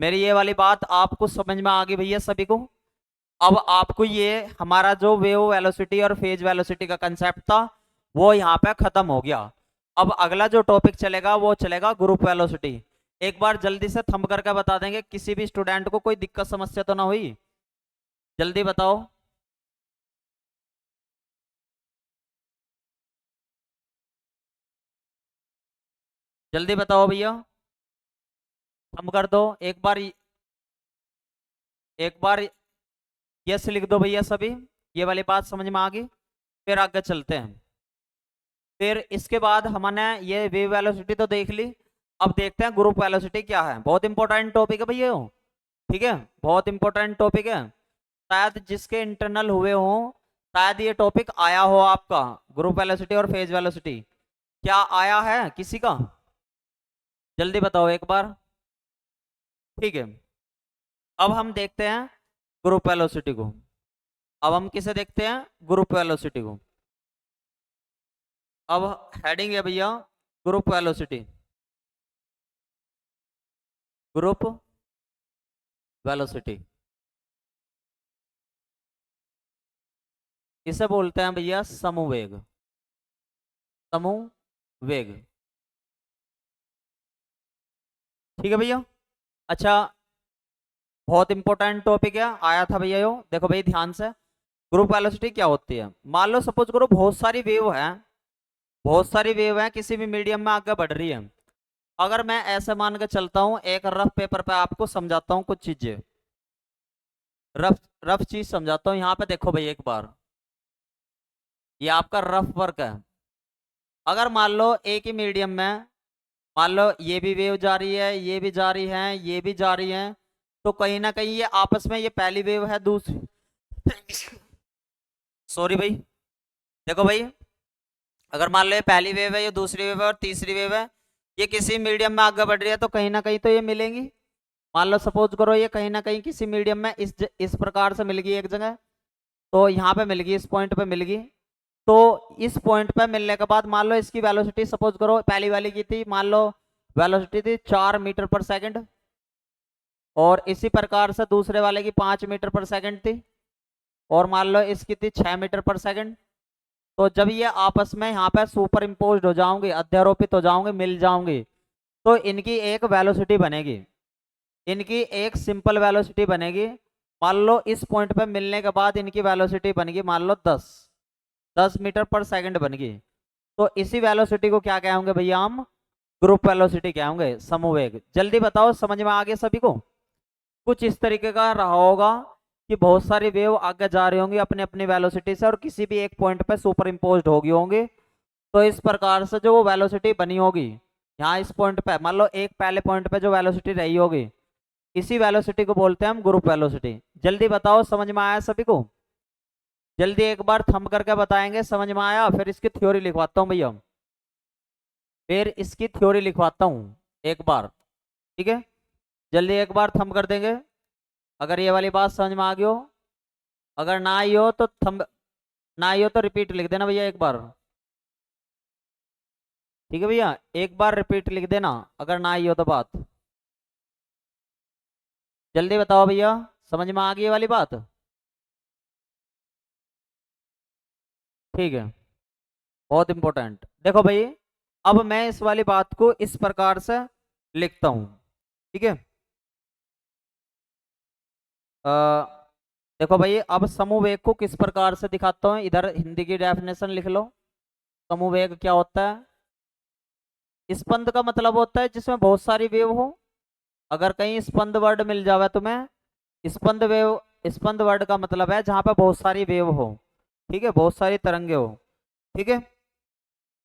मेरी ये वाली बात आपको समझ में आ गई भैया सभी को। अब आपको ये हमारा जो वेव वेलोसिटी और फेज वेलोसिटी का कंसेप्ट था वो यहाँ पे खत्म हो गया। अब अगला जो टॉपिक चलेगा वो चलेगा ग्रुप वेलोसिटी। एक बार जल्दी से थंब करके बता देंगे, किसी भी स्टूडेंट को कोई दिक्कत समस्या तो ना हुई? जल्दी बताओ। जल्दी बताओ भैया, थंब कर दो एक बार यस लिख दो भैया सभी। ये वाली बात समझ में आ गई? फिर आगे चलते हैं। फिर इसके बाद हमने ये वेव वेलोसिटी तो देख ली, अब देखते हैं ग्रुप वेलोसिटी क्या है। बहुत इंपॉर्टेंट टॉपिक है भैया, ठीक है, बहुत इंपॉर्टेंट टॉपिक है। शायद जिसके इंटरनल हुए हो शायद ये टॉपिक आया हो आपका, ग्रुप वेलोसिटी और फेज वेलोसिटी। क्या आया है किसी का? जल्दी बताओ एक बार। ठीक है, अब हम देखते हैं ग्रुप वेलोसिटी को। अब हम किसे देखते हैं? ग्रुप वेलोसिटी को। अब हेडिंग है भैया ग्रुप वेलोसिटी। ग्रुप वेलोसिटी इसे बोलते हैं भैया समूह वेग। समूह वेग, ठीक है भैया। अच्छा, बहुत इंपॉर्टेंट टॉपिक है, आया था भैया यो। देखो भाई ध्यान से, ग्रुप वेलोसिटी क्या होती है। मान लो सपोज करो बहुत सारी वेव है किसी भी मीडियम में आगे बढ़ रही है। अगर मैं ऐसे मान के चलता हूं, एक रफ पेपर पे आपको समझाता हूं कुछ चीजें, रफ रफ चीज समझाता हूं। यहाँ पे देखो भाई एक बार, ये आपका रफ वर्क है। अगर मान लो एक ही मीडियम में, मान लो ये भी वेव जा रही है, ये भी जा रही है, ये भी जा रही है, तो कहीं ना कहीं ये आपस में, ये पहली वेव है, दूसरी सॉरी भाई, देखो भाई, अगर मान लो ये पहली वेव है, ये दूसरी वेव है और तीसरी वेव है, ये किसी मीडियम में आगे बढ़ रही है तो कहीं ना कहीं तो ये मिलेंगी। मान लो सपोज करो ये कहीं ना कहीं किसी मीडियम में इस प्रकार से मिल गई एक जगह, तो यहाँ पे मिल गई, इस पॉइंट पे मिल गई। तो इस पॉइंट पे मिलने के बाद मान लो इसकी वेलोसिटी सपोज करो पहली वाली की थी, मान लो वेलोसिटी थी 4 मीटर पर सेकंड, और इसी प्रकार से दूसरे वाले की 5 मीटर पर सेकंड थी, और मान लो इसकी थी 6 मीटर पर सेकंड। तो जब ये आपस में यहाँ पे सुपर इम्पोज हो जाओगे, अध्यारोपित हो जाओगे, मिल जाओगे, तो इनकी एक वेलोसिटी बनेगी, इनकी एक सिंपल वेलोसिटी बनेगी। मान लो इस पॉइंट पे मिलने के बाद इनकी वेलोसिटी बनेगी मान लो 10 मीटर पर सेकंड बन गई। तो इसी वेलोसिटी को क्या कहेंगे भैया हम? ग्रुप वेलोसिटी कहेंगे, समूह वेग। जल्दी बताओ, समझ में आ गया सभी को? कुछ इस तरीके का रहा होगा कि बहुत सारी वेव आगे जा रही होंगी अपनी अपनी वेलोसिटी से, और किसी भी एक पॉइंट पे सुपर इम्पोज होगी होंगी। तो इस प्रकार से जो वो वेलोसिटी बनी होगी यहाँ इस पॉइंट पे, मान लो एक पहले पॉइंट पे जो वेलोसिटी रही होगी, इसी वेलोसिटी को बोलते हैं हम ग्रुप वेलोसिटी। जल्दी बताओ, समझ में आया सभी को? जल्दी एक बार थंब करके बताएंगे समझ में आया। फिर इसकी थ्योरी लिखवाता हूँ भैया, फिर इसकी थ्योरी लिखवाता हूँ एक बार, ठीक है। जल्दी एक बार थंब कर देंगे अगर ये वाली बात समझ में आ गई हो। अगर ना आई हो तो थंब, ना आई हो तो रिपीट लिख देना भैया एक बार, ठीक है भैया। एक बार रिपीट लिख देना अगर ना आई हो तो बात। जल्दी बताओ भैया, समझ में आ गई ये वाली बात? ठीक है, बहुत इंपॉर्टेंट। देखो भाई, अब मैं इस वाली बात को इस प्रकार से लिखता हूं, ठीक है। अ, देखो भाई, अब समूह वेग को किस प्रकार से दिखाता हूं, इधर हिंदी की डेफिनेशन लिख लो। समूहवेग क्या होता है? स्पंद का मतलब होता है जिसमें बहुत सारी वेव हो। अगर कहीं स्पंद वर्ड मिल जावे तुम्हें, स्पंद वेव, स्पंद वर्ड का मतलब है जहां पर बहुत सारी वेव हो, ठीक है, बहुत सारी तरंगे हो, ठीक है।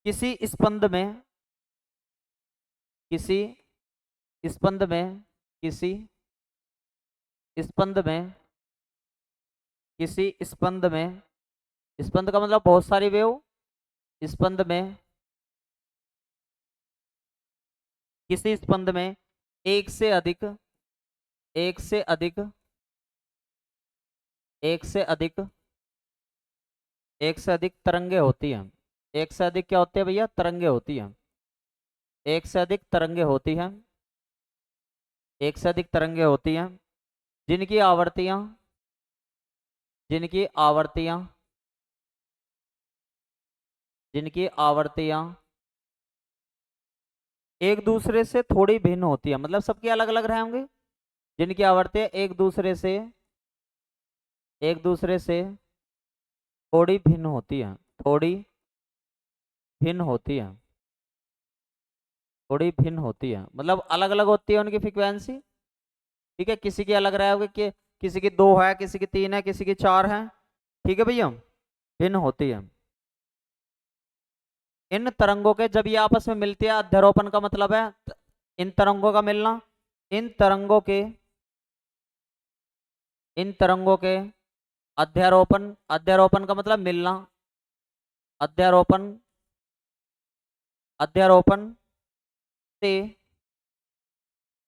किसी स्पंद में, किसी स्पंद में, किसी स्पंद में, किसी स्पंद में, स्पंद का मतलब बहुत सारी वेव, स्पंद में, किसी स्पंद में एक से अधिक, एक से अधिक, एक से अधिक, एक से अधिक तरंगे होती हैं। एक से अधिक क्या होती है भैया? तरंगे होती हैं। एक से अधिक तरंगे होती हैं, एक से अधिक तरंगे होती हैं, जिनकी आवृत्तियां, जिनकी आवृत्तियां, जिनकी आवृत्तियां एक दूसरे से थोड़ी भिन्न होती है, मतलब सबके अलग अलग रहेंगे। जिनकी आवृत्तियां एक दूसरे से थोड़ी भिन्न होती है, थोड़ी भिन्न होती है, थोड़ी भिन्न होती है, मतलब अलग अलग होती है उनकी फ्रीक्वेंसी, ठीक है। किसी की अलग रहेगी कि किसी की 2 है, किसी की 3 है, किसी की 4 है, ठीक है भैया, भिन्न होती है। इन तरंगों के जब ये आपस में मिलती है, अध्यारोपण का मतलब है इन तरंगों का मिलना, इन तरंगों के, इन तरंगों के अध्यारोपण, अध्यारोपण का मतलब मिलना, अध्यारोपण, अध्यारोपण से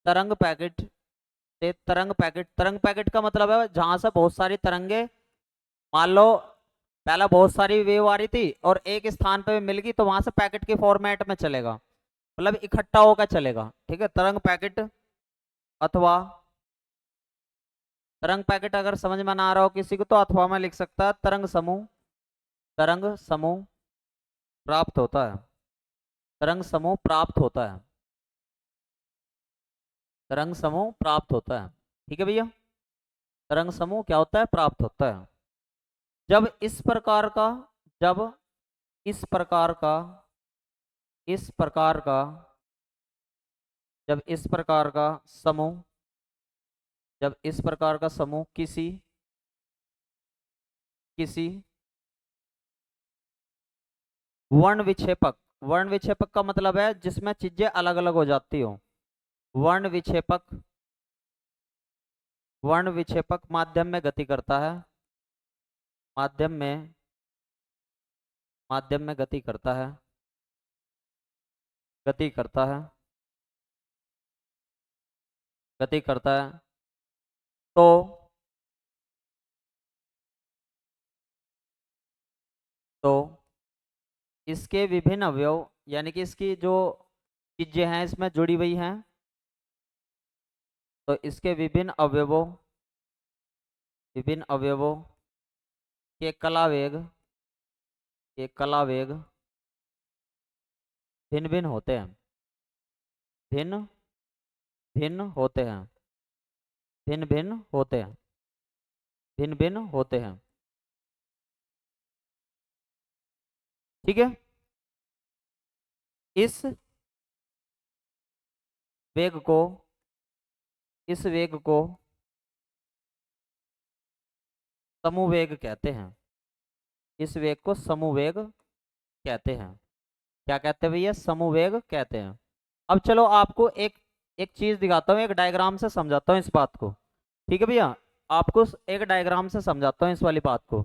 तरंग पैकेट, से तरंग पैकेट, तरंग पैकेट का मतलब है जहां से बहुत सारी तरंगे, मान लो पहला बहुत सारी वेव आ रही थी और एक स्थान पे मिल गई, तो वहां से पैकेट के फॉर्मेट में चलेगा, मतलब इकट्ठा होकर चलेगा, ठीक है। तरंग पैकेट अथवा, तरंग पैकेट अगर समझ में ना आ रहा हो किसी को तो अथवा में लिख सकता है, तरंग समूह, तरंग समूह प्राप्त होता है, तरंग समूह प्राप्त होता है, तरंग समूह प्राप्त होता है, ठीक है भैया। तरंग समूह क्या होता है? प्राप्त होता है। जब इस प्रकार का, जब इस प्रकार का, इस प्रकार का, जब इस प्रकार का समूह, जब इस प्रकार का समूह किसी, किसी वर्ण विक्षेपक, वर्ण विक्षेपक का मतलब है जिसमें चीजें अलग अलग हो जाती हो, वर्ण विक्षेपक, वर्ण विक्षेपक माध्यम में गति करता है, माध्यम में, माध्यम में गति करता है, गति करता है, गति करता है, तो तो इसके विभिन्न अवयव, यानी कि इसकी जो चीजें हैं इसमें जुड़ी हुई हैं, तो इसके विभिन्न अवयवों, विभिन्न अवयवों के कला वेग, के कला वेग भिन्न भिन्न होते हैं, भिन्न भिन्न होते हैं, भिन्न भिन्न होते हैं, भिन्न भिन्न होते हैं, ठीक है। इस वेग को, इस वेग को समूह वेग कहते हैं, इस वेग को समूह वेग कहते हैं। क्या कहते हैं भैया? समूह वेग कहते हैं। अब चलो आपको एक एक चीज दिखाता हूँ, एक डायग्राम से समझाता हूँ इस बात को, ठीक है भैया। आपको एक डायग्राम से समझाता हूँ इस वाली बात को,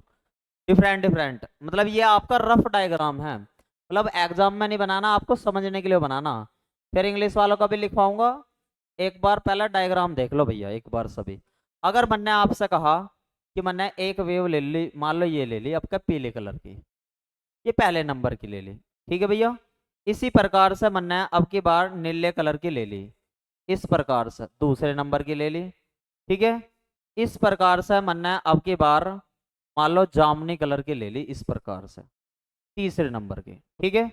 डिफरेंट डिफरेंट, मतलब ये आपका रफ डायग्राम है, मतलब एग्जाम में नहीं बनाना, आपको समझने के लिए बनाना। फिर इंग्लिश वालों का भी लिखवाऊंगा। एक बार पहला डायग्राम देख लो भैया एक बार सभी। अगर मैंने आपसे कहा कि मैंने एक वेव ले ली, मान लो ये ले ली आपका पीले कलर की, ये पहले नंबर की ले ली, ठीक है भैया। इसी प्रकार से मैंने अब की बार नीले कलर की ले ली, इस प्रकार से दूसरे नंबर की ले ली, ठीक है। इस प्रकार से मैंने अब की बार मान लो जामुनी कलर की ले ली, इस प्रकार से तीसरे नंबर की, ठीक है।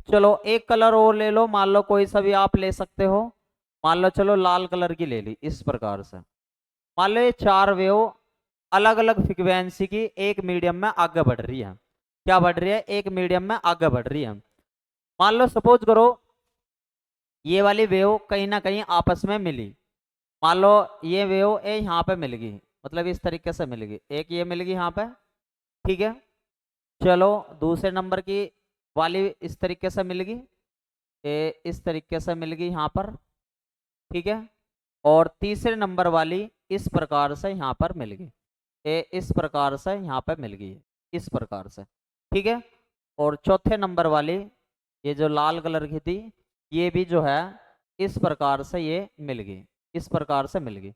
चलो एक कलर और ले लो, मान लो कोई सा भी आप ले सकते हो, मान लो चलो लाल कलर की ले ली, इस प्रकार से। मान लो ये 4 वेव अलग अलग फ्रीक्वेंसी की एक मीडियम में आगे बढ़ रही है, क्या बढ़ रही है, एक मीडियम में आगे बढ़ रही है। मान लो सपोज करो ये वाली वेव कहीं ना कहीं आपस में मिली। मान लो ये वेव ए यहाँ पे मिल गई, मतलब इस तरीके से मिल गई, एक ये मिल गई यहाँ पे, ठीक है। चलो दूसरे नंबर की वाली इस तरीके से मिल गई, इस तरीके से मिल गई यहाँ पर, ठीक है। और तीसरे नंबर वाली इस प्रकार से यहाँ पर मिल गई, इस प्रकार से यहाँ पे मिल गई, इस प्रकार से, ठीक है। और चौथे नंबर वाली ये जो लाल कलर की थी, ये भी जो है इस प्रकार से ये मिल गई, इस प्रकार से मिल गई।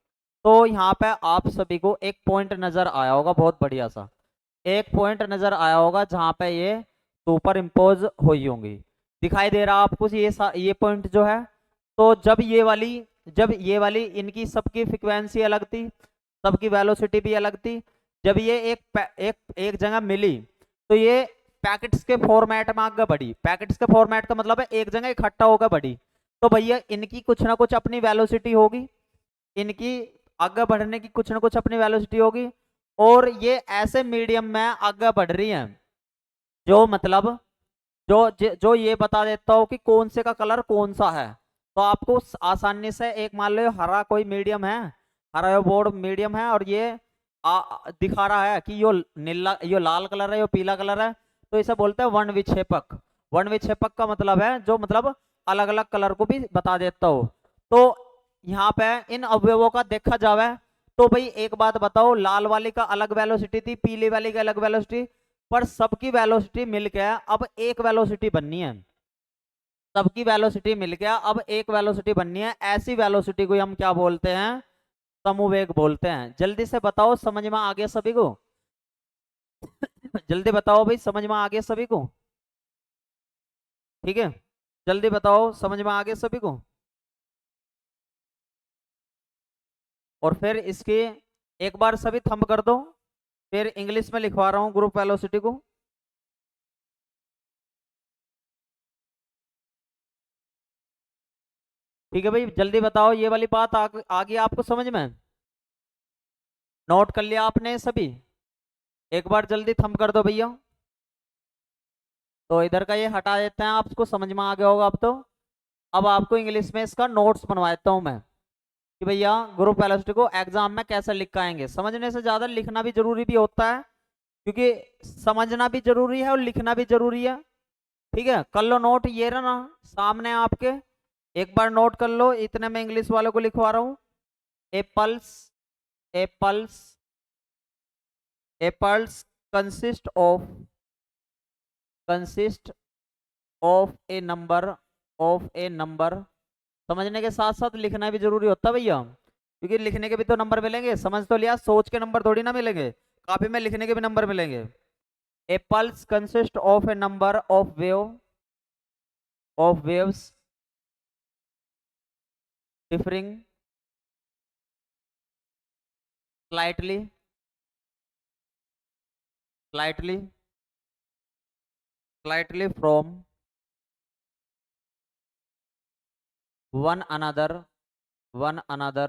तो यहाँ पे आप सभी को एक पॉइंट नजर आया होगा, बहुत बढ़िया सा एक पॉइंट नजर आया होगा जहाँ पे ये सुपर इम्पोज हुई होंगी। दिखाई दे रहा आपको ये पॉइंट जो है। तो जब ये वाली इनकी सबकी फ्रीक्वेंसी अलग थी, सबकी वेलोसिटी भी अलग थी। जब ये एक जगह मिली तो ये पैकेट्स के फॉर्मेट में आगे बढ़ी। पैकेट्स के फॉर्मेट का मतलब है एक जगह इकट्ठा होकर बढ़ी। तो भैया इनकी कुछ ना कुछ अपनी वेलोसिटी होगी, इनकी आगे बढ़ने की कुछ ना कुछ अपनी वेलोसिटी होगी। और ये ऐसे मीडियम में आगे बढ़ रही है जो मतलब जो ये बता देता हो कि कौन से का कलर कौन सा है। तो आपको आसानी से एक मान लो हरा कोई मीडियम है, हरा बोर्ड मीडियम है, और ये दिखा रहा है कि यो नीला, यो लाल कलर है, यो पीला कलर है। तो इसे बोलते हैं वर्ण विक्षेपक। वर्ण विक्षेपक का मतलब है जो मतलब अलग अलग कलर को भी बता देता हो। तो यहाँ पे इन अवयवों का देखा जावे तो भाई एक बात बताओ, लाल वाली का अलग वेलोसिटी थी, पीली वाली का अलग वेलोसिटी, पर सबकी वेलोसिटी मिलकर अब एक वेलोसिटी बननी है। सबकी वेलोसिटी मिलकर अब एक वेलोसिटी बननी है। ऐसी वेलोसिटी को हम क्या बोलते हैं, समवेग बोलते हैं। जल्दी से बताओ, समझ में आ गया सभी को? जल्दी बताओ भाई, समझ में आ गया सभी को? ठीक है, जल्दी बताओ, समझ में आ गया सभी को? और फिर इसके एक बार सभी थंब कर दो, फिर इंग्लिश में लिखवा रहा हूं ग्रुप वेलोसिटी को। ठीक है भाई, जल्दी बताओ, ये वाली बात आ गई आपको समझ में? नोट कर लिया आपने सभी? एक बार जल्दी थंब कर दो भैया। तो इधर का ये हटा देते हैं, आपको समझ में आ गया होगा अब तो। अब आपको इंग्लिश में इसका नोट्स बनवा देता हूं मैं कि भैया ग्रुप वेलोसिटी को एग्जाम में कैसे लिख के आएंगे। समझने से ज्यादा लिखना भी जरूरी भी होता है, क्योंकि समझना भी जरूरी है और लिखना भी जरूरी है। ठीक है, कर लो नोट, ये रहा ना सामने आपके, एक बार नोट कर लो। इतने में इंग्लिश वालों को लिखवा रहा हूँ। A pulse, a pulse, a pulse consist of, consist of a number, of a number. समझने के साथ साथ लिखना भी जरूरी होता है भैया, क्योंकि लिखने के भी तो नंबर मिलेंगे। समझ तो लिया, सोच के नंबर थोड़ी ना मिलेंगे, कॉपी में लिखने के भी नंबर मिलेंगे। A pulse consist of a number of wave, of waves differing slightly, slightly, slightly from one another, one another,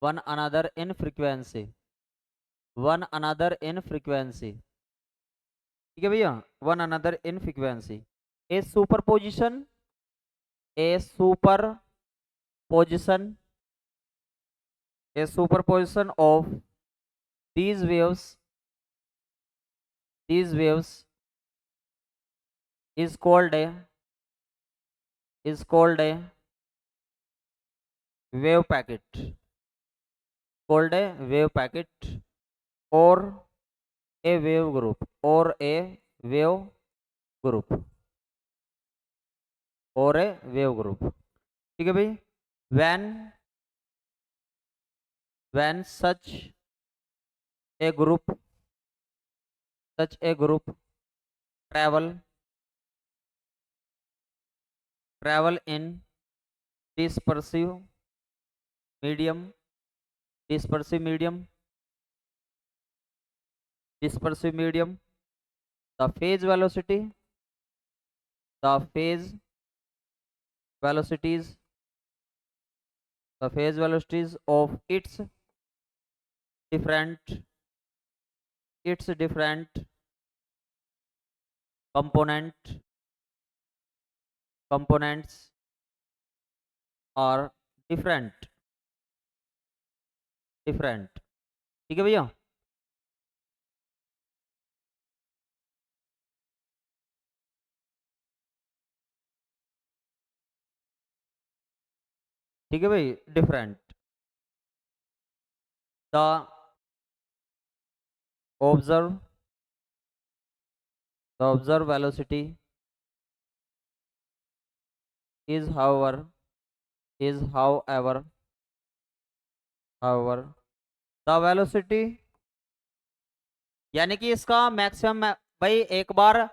one another in frequency, one another in frequency। ठीक है भैया, one another in frequency. A super position, A super position, A super position of these waves, these waves is called a, is called a wave packet, called a wave packet, or a wave group, or a wave group, और ए wave group. ठीक है भाई, when when a group such a group travel in dispersive medium, dispersive medium, dispersive medium, the phase velocity, the phase velocities, the phase velocities of different its different components are different different. ठीक है भैया। ठीक है भाई, different. The observe velocity is however the velocity, यानी कि इसका maximum भाई एक बार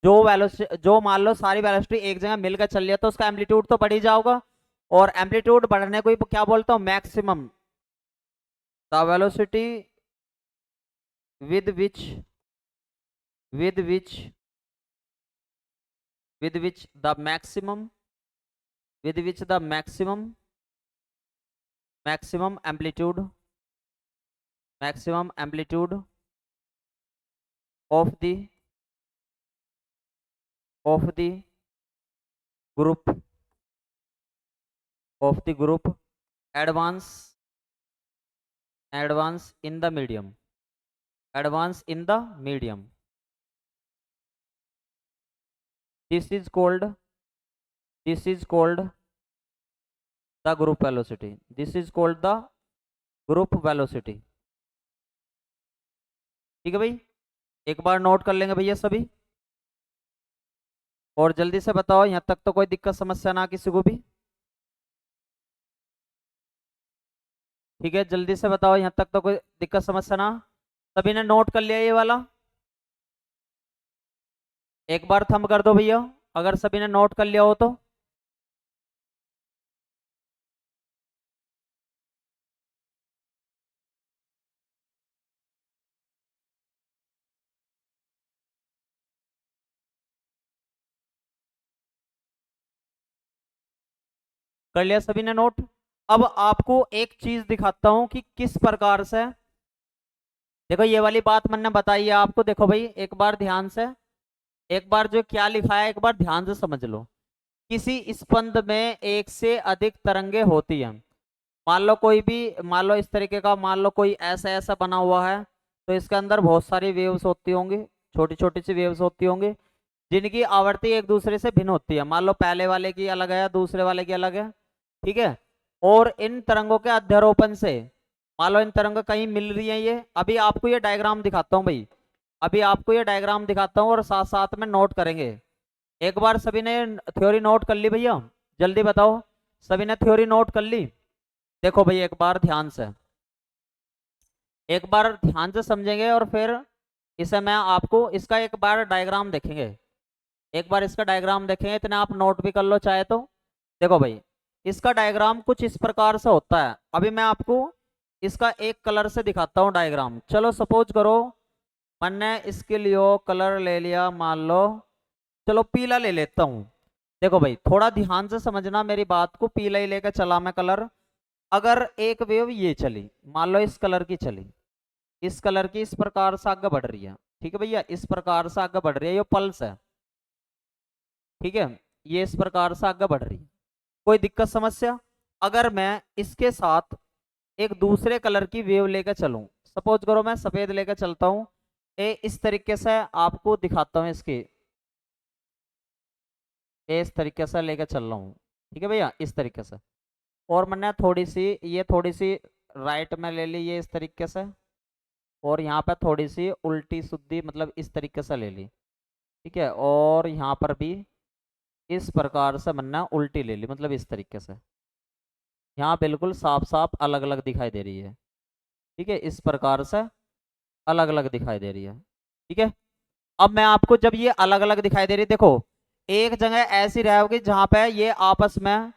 जो वेलोसिटी, जो मान लो सारी वेलोसिटी एक जगह मिलकर चल रही है तो उसका एम्पलीट्यूड तो बढ़ ही जाओगा, और एम्पलीट्यूड बढ़ने को ही क्या बोलता हूँ, maximum. The velocity with which with which with which the maximum with which the maximum amplitude of the group advance in the medium, this is called the group velocity, ठीक है भाई। एक बार नोट कर लेंगे भैया सभी, और जल्दी से बताओ यहाँ तक तो कोई दिक्कत समस्या ना किसी को भी। ठीक है, जल्दी से बताओ यहाँ तक तो कोई दिक्कत समस्या ना। सभी ने नोट कर लिया ये वाला? एक बार थंब कर दो भैया अगर सभी ने नोट कर लिया हो तो। कर लिया सभी ने नोट? अब आपको एक चीज दिखाता हूं कि किस प्रकार से, देखो ये वाली बात मैंने बताई है आपको। देखो भाई एक बार ध्यान से, एक बार जो क्या लिखा है एक बार ध्यान से समझ लो। किसी स्पंद में एक से अधिक तरंगे होती हैं। मान लो कोई भी, मान लो इस तरीके का, मान लो कोई ऐसा ऐसा बना हुआ है, तो इसके अंदर बहुत सारी वेव्स होती होंगी, छोटी छोटी सी वेव्स होती होंगी, जिनकी आवृत्ति एक दूसरे से भिन्न होती है। मान लो पहले वाले की अलग है, दूसरे वाले की अलग है, ठीक है। और इन तरंगों के अध्यारोपण से, मान लो इन तरंगें कहीं मिल रही हैं, ये अभी आपको ये डायग्राम दिखाता हूँ भाई, अभी आपको ये डायग्राम दिखाता हूँ और साथ साथ में नोट करेंगे। एक बार सभी ने थ्योरी नोट कर ली भैया? जल्दी बताओ, सभी ने थ्योरी नोट कर ली? देखो भाई एक बार ध्यान से समझेंगे और फिर इसे मैं आपको इसका एक बार डायग्राम देखेंगे, एक बार इसका डायग्राम देखेंगे, इतने आप नोट भी कर लो चाहे तो। देखो भाई इसका डायग्राम कुछ इस प्रकार से होता है। अभी मैं आपको इसका एक कलर से दिखाता हूँ डायग्राम। चलो सपोज करो मैंने इसके लिए कलर ले लिया, मान लो चलो पीला ले लेता हूँ। देखो भाई थोड़ा ध्यान से समझना मेरी बात को, पीला ही लेकर चला मैं कलर। अगर एक वेव ये चली, मान लो इस कलर की चली, इस कलर की इस प्रकार से आगे बढ़ रही है, ठीक है भैया, इस प्रकार से आगे बढ़ रही है, ये पल्स है, ठीक है, ये इस प्रकार से आगे बढ़ रही है। कोई दिक्कत समस्या? अगर मैं इसके साथ एक दूसरे कलर की वेव लेकर चलूं, सपोज करो मैं सफेद लेकर चलता हूं, इस तरीके से आपको दिखाता हूं, इसके इस तरीके से लेकर चल रहा हूं, ठीक है भैया, इस तरीके से। और मैंने थोड़ी सी ये थोड़ी सी राइट में ले ली, ये इस तरीके से, और यहाँ पर थोड़ी सी उल्टी सुद्दी मतलब इस तरीके से ले ली, ठीक है। और यहाँ पर भी इस प्रकार से मैंने उल्टी ले ली, मतलब इस तरीके से। यहाँ बिल्कुल साफ साफ अलग अलग दिखाई दे रही है, ठीक है, इस प्रकार से अलग अलग दिखाई दे रही है, ठीक है। अब मैं आपको जब ये अलग अलग दिखाई दे रही है, देखो एक जगह ऐसी रहेगी जहां पे ये आपस में,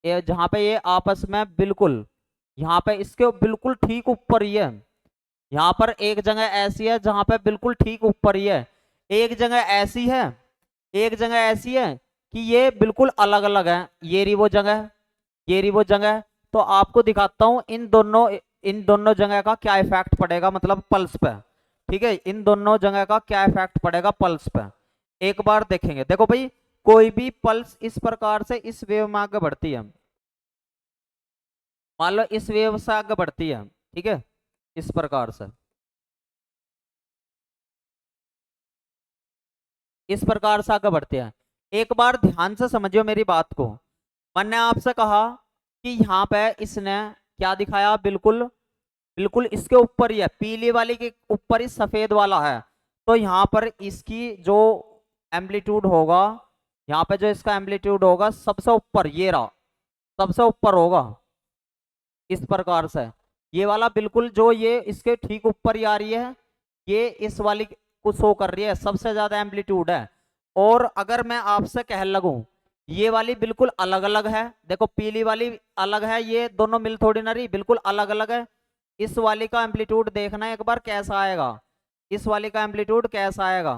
जहां पे ये आपस में बिल्कुल, यहाँ पे इसके बिल्कुल ठीक ऊपर ही है। यहाँ पर एक जगह ऐसी है जहां पे बिल्कुल ठीक ऊपर ही है, एक जगह ऐसी है, एक जगह ऐसी है कि ये बिल्कुल अलग अलग है, ये रही वो जगह, ये रही वो जगह। तो आपको दिखाता हूं इन दोनों जगह का क्या इफेक्ट पड़ेगा, मतलब पल्स पे, ठीक है, इन दोनों जगह का क्या इफेक्ट पड़ेगा पल्स पे। एक बार देखेंगे। देखो भाई, कोई भी पल्स इस प्रकार से इस वेव में आगे बढ़ती है, मान लो इस वेव से आगे बढ़ती है, ठीक है, इस प्रकार से, इस प्रकार से आगे बढ़ती है। एक बार ध्यान से समझियो मेरी बात को। मैंने आपसे कहा कि यहाँ पे इसने क्या दिखाया, बिल्कुल बिल्कुल इसके ऊपर ही है, पीली वाली के ऊपर ही सफेद वाला है। तो यहाँ पर इसकी जो एम्पलीट्यूड होगा, यहाँ पे जो इसका एम्पलीट्यूड होगा सबसे ऊपर, ये रहा, सबसे ऊपर होगा इस प्रकार से। ये वाला बिल्कुल जो ये इसके ठीक ऊपर ही आ रही है, ये इस वाली को शो कर रही है, सबसे ज्यादा एम्पलीट्यूड है। और अगर मैं आपसे कह लगूं ये वाली बिल्कुल अलग अलग है, देखो पीली वाली अलग है, ये दोनों मिल थोड़ी ना रही, बिल्कुल अलग अलग है। इस वाली का एम्पलीट्यूड देखना एक बार कैसा आएगा, इस वाली का एम्पलीट्यूड कैसा आएगा,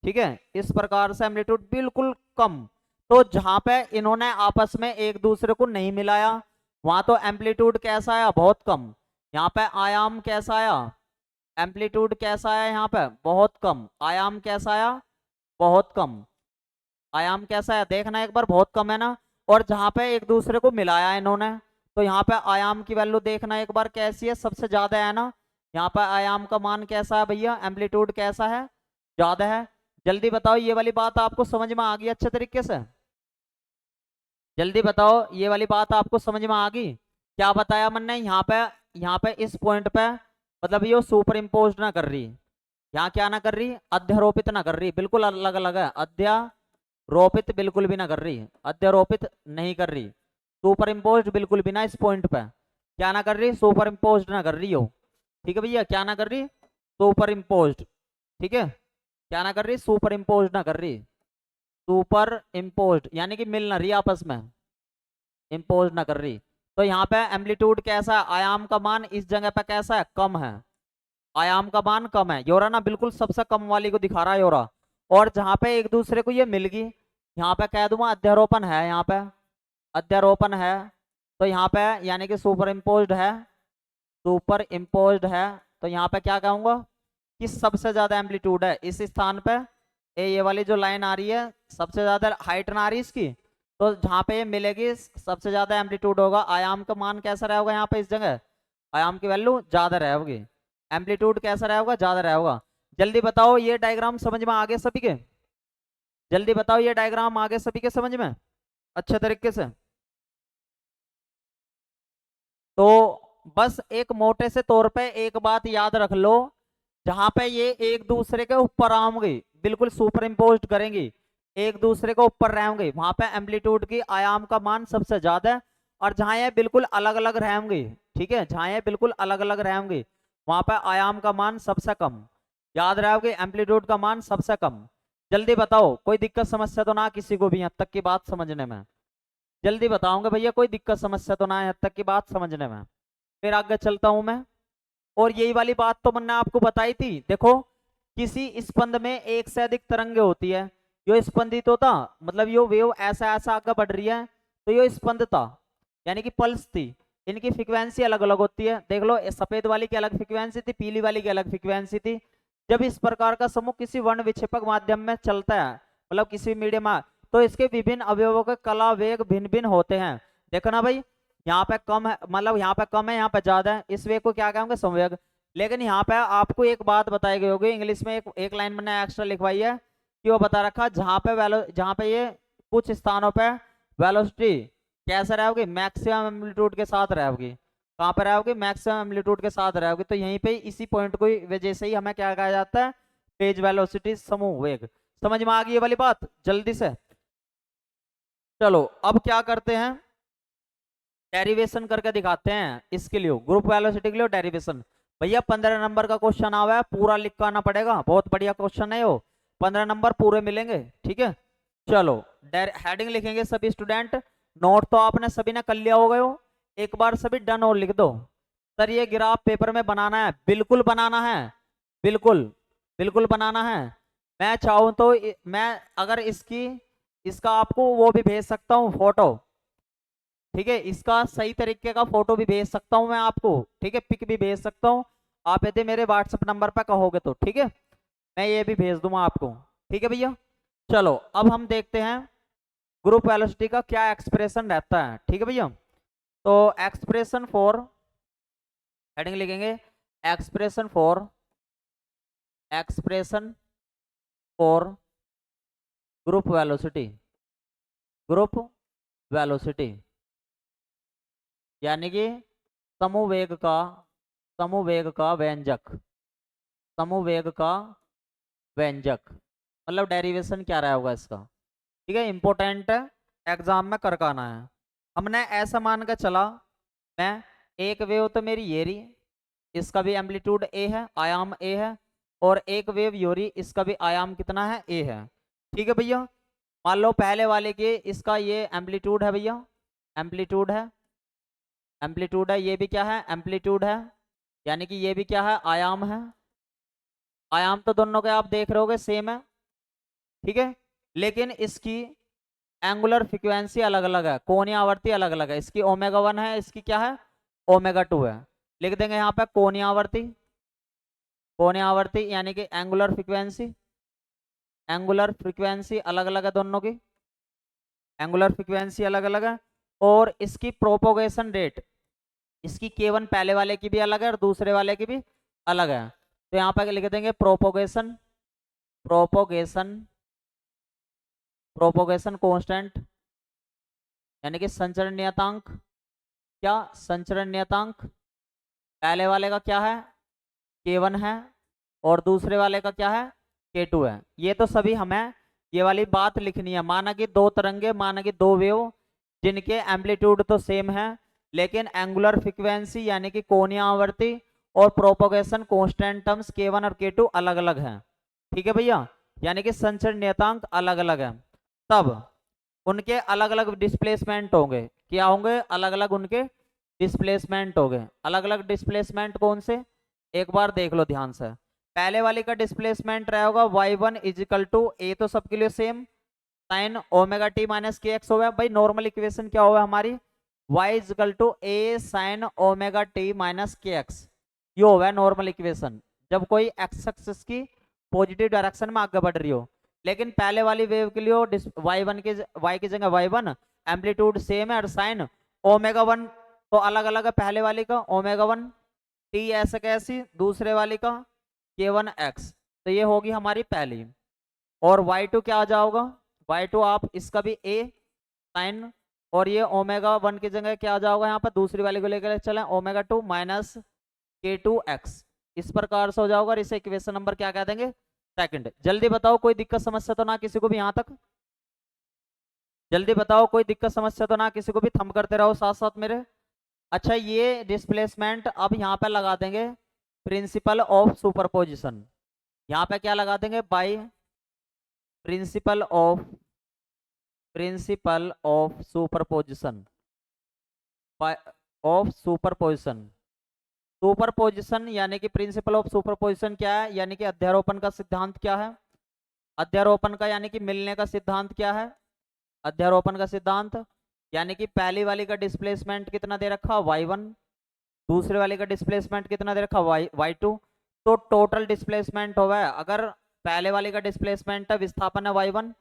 ठीक है, इस प्रकार से एम्पलीट्यूड बिल्कुल कम। तो जहां पे इन्होंने आपस में एक दूसरे को नहीं मिलाया, वहां तो एम्पलीट्यूड कैसा आया, बहुत कम। यहाँ पे आयाम कैसा आया, एम्पलीट्यूड कैसा आया, यहाँ पे बहुत कम। आयाम कैसा आया, बहुत कम। आयाम कैसा है देखना एक बार, बहुत कम है ना। और जहां पे एक दूसरे को मिलाया इन्होंने, तो यहाँ पे आयाम की वैल्यू देखना एक बार कैसी है, सबसे ज्यादा है ना। यहाँ पे आयाम का मान कैसा है भैया, एम्पलीट्यूड कैसा है, ज्यादा है। जल्दी बताओ ये वाली बात आपको समझ में आ गई अच्छे तरीके से, जल्दी बताओ ये वाली बात आपको समझ में आ गई। क्या बताया मैंने, यहाँ पे इस पॉइंट पे मतलब ये सुपर इम्पोज ना कर रही, यहाँ क्या ना कर रही, अध्यारोपित ना कर रही, बिल्कुल अलग अलग है। अध्यारोपित बिल्कुल भी ना कर रही, अध्यारोपित नहीं कर रही, सुपर इम्पोज बिल्कुल भी ना, इस पॉइंट पे क्या ना कर रही, सुपर इम्पोज ना कर रही हो, ठीक है भैया, क्या ना कर रही, सुपर इम्पोज, ठीक है, क्या ना कर रही, सुपर इम्पोज ना कर रही, सुपर इम्पोज यानी कि मिल ना रही आपस में, इम्पोज ना कर रही। तो यहाँ पे एम्पलीट्यूड कैसा है, आयाम का मान इस जगह पे कैसा है, कम है, आयाम का मान कम है, योरा ना बिल्कुल सबसे कम वाली को दिखा रहा है योरा। और जहां पे एक दूसरे को ये मिल गई, यहाँ पे कह दूंगा अध्यारोपण है, यहाँ पे अध्यारोपण है, तो यहाँ पे यानी कि सुपर इम्पोज्ड है, सुपर इम्पोज्ड है। तो यहाँ पे क्या कहूंगा कि सबसे ज्यादा एम्पलीट्यूड है इस स्थान पे। ये वाली जो लाइन आ रही है सबसे ज्यादा हाइट ना आ रही इसकी, तो जहाँ पे ये मिलेगी सबसे ज्यादा एम्पलीट्यूड होगा। आयाम का मान कैसा रहेगा यहाँ पे, इस जगह आयाम की वैल्यू ज्यादा रहेगी, एम्पलीट्यूड कैसा रहेगा, ज्यादा रहेगा। जल्दी बताओ ये डायग्राम समझ में आ गए सभी के, जल्दी बताओ ये डायग्राम आ गए सभी के समझ में अच्छे तरीके से। तो बस एक मोटे से तौर पे एक बात याद रख लो, जहां पे ये एक दूसरे के ऊपर आएंगे, बिल्कुल सुपर इम्पोज करेंगे, एक दूसरे के ऊपर रहेंगे, वहां पे एम्पलीट्यूड की आयाम का मान सबसे ज्यादा है। और जहां ये बिल्कुल अलग अलग रहेंगे, ठीक है, जहां ये बिल्कुल अलग अलग रहेंगे, वहां पे आयाम का मान सबसे कम। याद रहोगे एम्पलीट्यूड का मान सबसे कम। जल्दी बताओ कोई दिक्कत समस्या तो ना किसी को भी यहाँ तक की बात समझने में, जल्दी बताऊंगा भैया, कोई दिक्कत समस्या तो ना है यहाँ तक की बात समझने में। फिर आगे चलता हूं मैं। और यही वाली बात तो मैंने आपको बताई थी, देखो किसी स्पंद में एक से अधिक तरंगे होती है, यो स्पंदित होता मतलब यो वेव ऐसा ऐसा आगे बढ़ रही है, तो यो स्पंद था यानी कि पल्स थी। इनकी फ्रीक्वेंसी अलग अलग होती है, देख लो सफेद वाली की अलग फ्रीक्वेंसी थी, पीली वाली की अलग फ्रीक्वेंसी थी। जब इस प्रकार का समूह किसी वर्ण विक्षेपक माध्यम में चलता है, मतलब किसी मीडियम में, तो इसके विभिन्न अवयवों के कला वेग भिन्न भिन्न होते हैं। देखो ना भाई, यहाँ पे कम है, मतलब यहाँ पे कम है, यहाँ पे ज्यादा है, इस वेग को क्या कहेंगे, संवेग। लेकिन यहाँ पे आपको एक बात बताई गई होगी इंग्लिश में, एक लाइन मैंने एक्स्ट्रा लिखवाई है कि वो बता रखा, जहाँ पे ये कुछ स्थानों पे वेलोसिटी कैसे रहेगी, मैक्सिमम एम्पलीट्यूड के साथ रहेगी। कहाँ पे रहेगी, मैक्सिमम एम्पलीट्यूड के साथ रहेगी। तो यहीं पे इसी पॉइंट को वजह से ही हमें क्या कहा जाता है, फेज वेलोसिटी, समूह वेग। समझ में आ गई ये वाली बात जल्दी से। चलो अब क्या करते हैं, डेरिवेशन करके दिखाते हैं इसके लिए, ग्रुप वेलोसिटी के लिए डेरिवेशन। भैया 15 नंबर का क्वेश्चन आया है, पूरा लिख के आना पड़ेगा, बहुत बढ़िया क्वेश्चन है वो, 15 नंबर पूरे मिलेंगे, ठीक है। चलो हेडिंग लिखेंगे सभी स्टूडेंट, नोट तो आपने सभी ने कर लिया होगा, एक बार सभी डन और लिख दो। सर ये ग्राफ पेपर में बनाना है, बिल्कुल बनाना है, बिल्कुल बिल्कुल बनाना है। मैं चाहूं तो मैं अगर इसका आपको वो भी भेज सकता हूँ फोटो, ठीक है, इसका सही तरीके का फोटो भी भेज सकता हूं मैं आपको, ठीक है, पिक भी भेज सकता हूं। आप यदि मेरे व्हाट्सएप नंबर पर कहोगे तो ठीक है, मैं ये भी भेज दूंगा आपको, ठीक है भैया। चलो अब हम देखते हैं ग्रुप वेलोसिटी का क्या एक्सप्रेशन रहता है। ठीक है भैया, तो एक्सप्रेशन फॉर, हेडिंग लिखेंगे expression for group velocity, group velocity यानी कि समूह वेग का, समूह वेग का व्यंजक, समूह वेग का व्यंजक, मतलब डेरिवेशन क्या रहा होगा इसका। ठीक है, इंपॉर्टेंट है, एग्जाम में करके आना है। हमने ऐसा मान के चला, मैं एक वेव तो मेरी ये रही, इसका भी एम्पलीट्यूड ए है, आयाम ए है, और एक वेव यो रही, इसका भी आयाम कितना है, ए है। ठीक है भैया, मान लो पहले वाले के इसका ये एम्पलीट्यूड है भैया, एम्पलीट्यूड है, एम्पलीट्यूड है, ये भी क्या है, एम्पलीट्यूड है, यानी कि ये भी क्या है, आयाम है। आयाम तो दोनों के आप देख रहे होगे सेम है। ठीक है, लेकिन इसकी एंगुलर फ्रीक्वेंसी अलग अलग है, कोणीय आवर्ती अलग अलग है। इसकी ओमेगा 1 है, इसकी क्या है, ओमेगा 2 है। लिख देंगे यहाँ पे कोणीय आवर्ती, कोणीय आवर्ती यानी कि एंगुलर फ्रीक्वेंसी, एंगुलर फ्रीक्वेंसी अलग अलग है दोनों की, एंगुलर फ्रीक्वेंसी अलग अलग है। और इसकी प्रोपोगेशन रेट, इसकी K1 पहले वाले की भी अलग है और दूसरे वाले की भी अलग है। तो यहाँ पर लिख देंगे प्रोपोगेशन, प्रोपोगेशन, प्रोपोगेशन कांस्टेंट यानी कि संचरण नियतांक, क्या संचरण नियतांक, पहले वाले का क्या है, K1 है, और दूसरे वाले का क्या है, K2 है। ये तो सभी हमें ये वाली बात लिखनी है, माना कि दो तरंगे, माना कि दो वेव जिनके एम्पलीट्यूड तो सेम है, लेकिन एंगुलर फ्रीक्वेंसी यानी कि कोणीय आवर्ती और प्रोपोगेशन कांस्टेंट टर्म्स K1 और K2 अलग अलग हैं। ठीक है भैया, यानी कि संचरण नियतांक अलग अलग है, तब उनके अलग अलग डिस्प्लेसमेंट होंगे। क्या होंगे, अलग अलग उनके डिस्प्लेसमेंट होंगे। अलग अलग डिस्प्लेसमेंट कौन से, एक बार देख लो ध्यान से। पहले वाले का डिस्प्लेसमेंट रहा होगा y1 इजिकल टू ए, तो सबके लिए same sine omega t minus k x होगा। भाई नॉर्मल इक्वेशन क्या होगा हमारी, y equal to a sine omega t minus k x, ये होगा नॉर्मल इक्वेशन जब कोई एक्स एक्सिस की पॉजिटिव डायरेक्शन में आगे बढ़ रही हो। लेकिन पहले वाली वेव के लिए y1 के y की जगह y1, एम्पलीट्यूड सेम है और साइन ओमेगा 1 तो अलग अलग है, पहले वाली का ओमेगा 1 टी ऐसे कैसी, दूसरे वाली का K1 x, तो ये होगी हमारी पहली। और y2 क्या आ जाओगा, y2 आप इसका भी a साइन, और ये ओमेगा 1 की जगह क्या आ जाओगा यहाँ पर, दूसरी वाली को लेकर चले ओमेगा 2 माइनस K2x, इस प्रकार से हो जाओगा। और इसे इक्वेशन नंबर क्या कह देंगे, सेकंड। जल्दी बताओ कोई दिक्कत समस्या तो ना किसी को भी यहाँ तक, जल्दी बताओ कोई दिक्कत समस्या तो ना किसी को भी, थंब करते रहो साथ साथ मेरे। अच्छा, ये डिस्प्लेसमेंट अब यहाँ पे लगा देंगे प्रिंसिपल ऑफ सुपरपोजिशन, यहाँ पे क्या लगा देंगे, by principle of, principle of superposition, of superposition. Superposition यानी कि प्रिंसिपल ऑफ सुपरपोजिशन क्या है, यानी कि अध्यारोपण का सिद्धांत क्या है, अध्यारोपण का यानी कि मिलने का सिद्धांत क्या है, अध्यारोपण का सिद्धांत यानी कि पहली वाली का डिस्प्लेसमेंट कितना दे रखा y1, दूसरे वाले का डिस्प्लेसमेंट कितना दे रखा y2, तो टोटल डिस्प्लेसमेंट होगा है। अगर पहले वाले का डिस्प्लेसमेंट है, विस्थापन है y1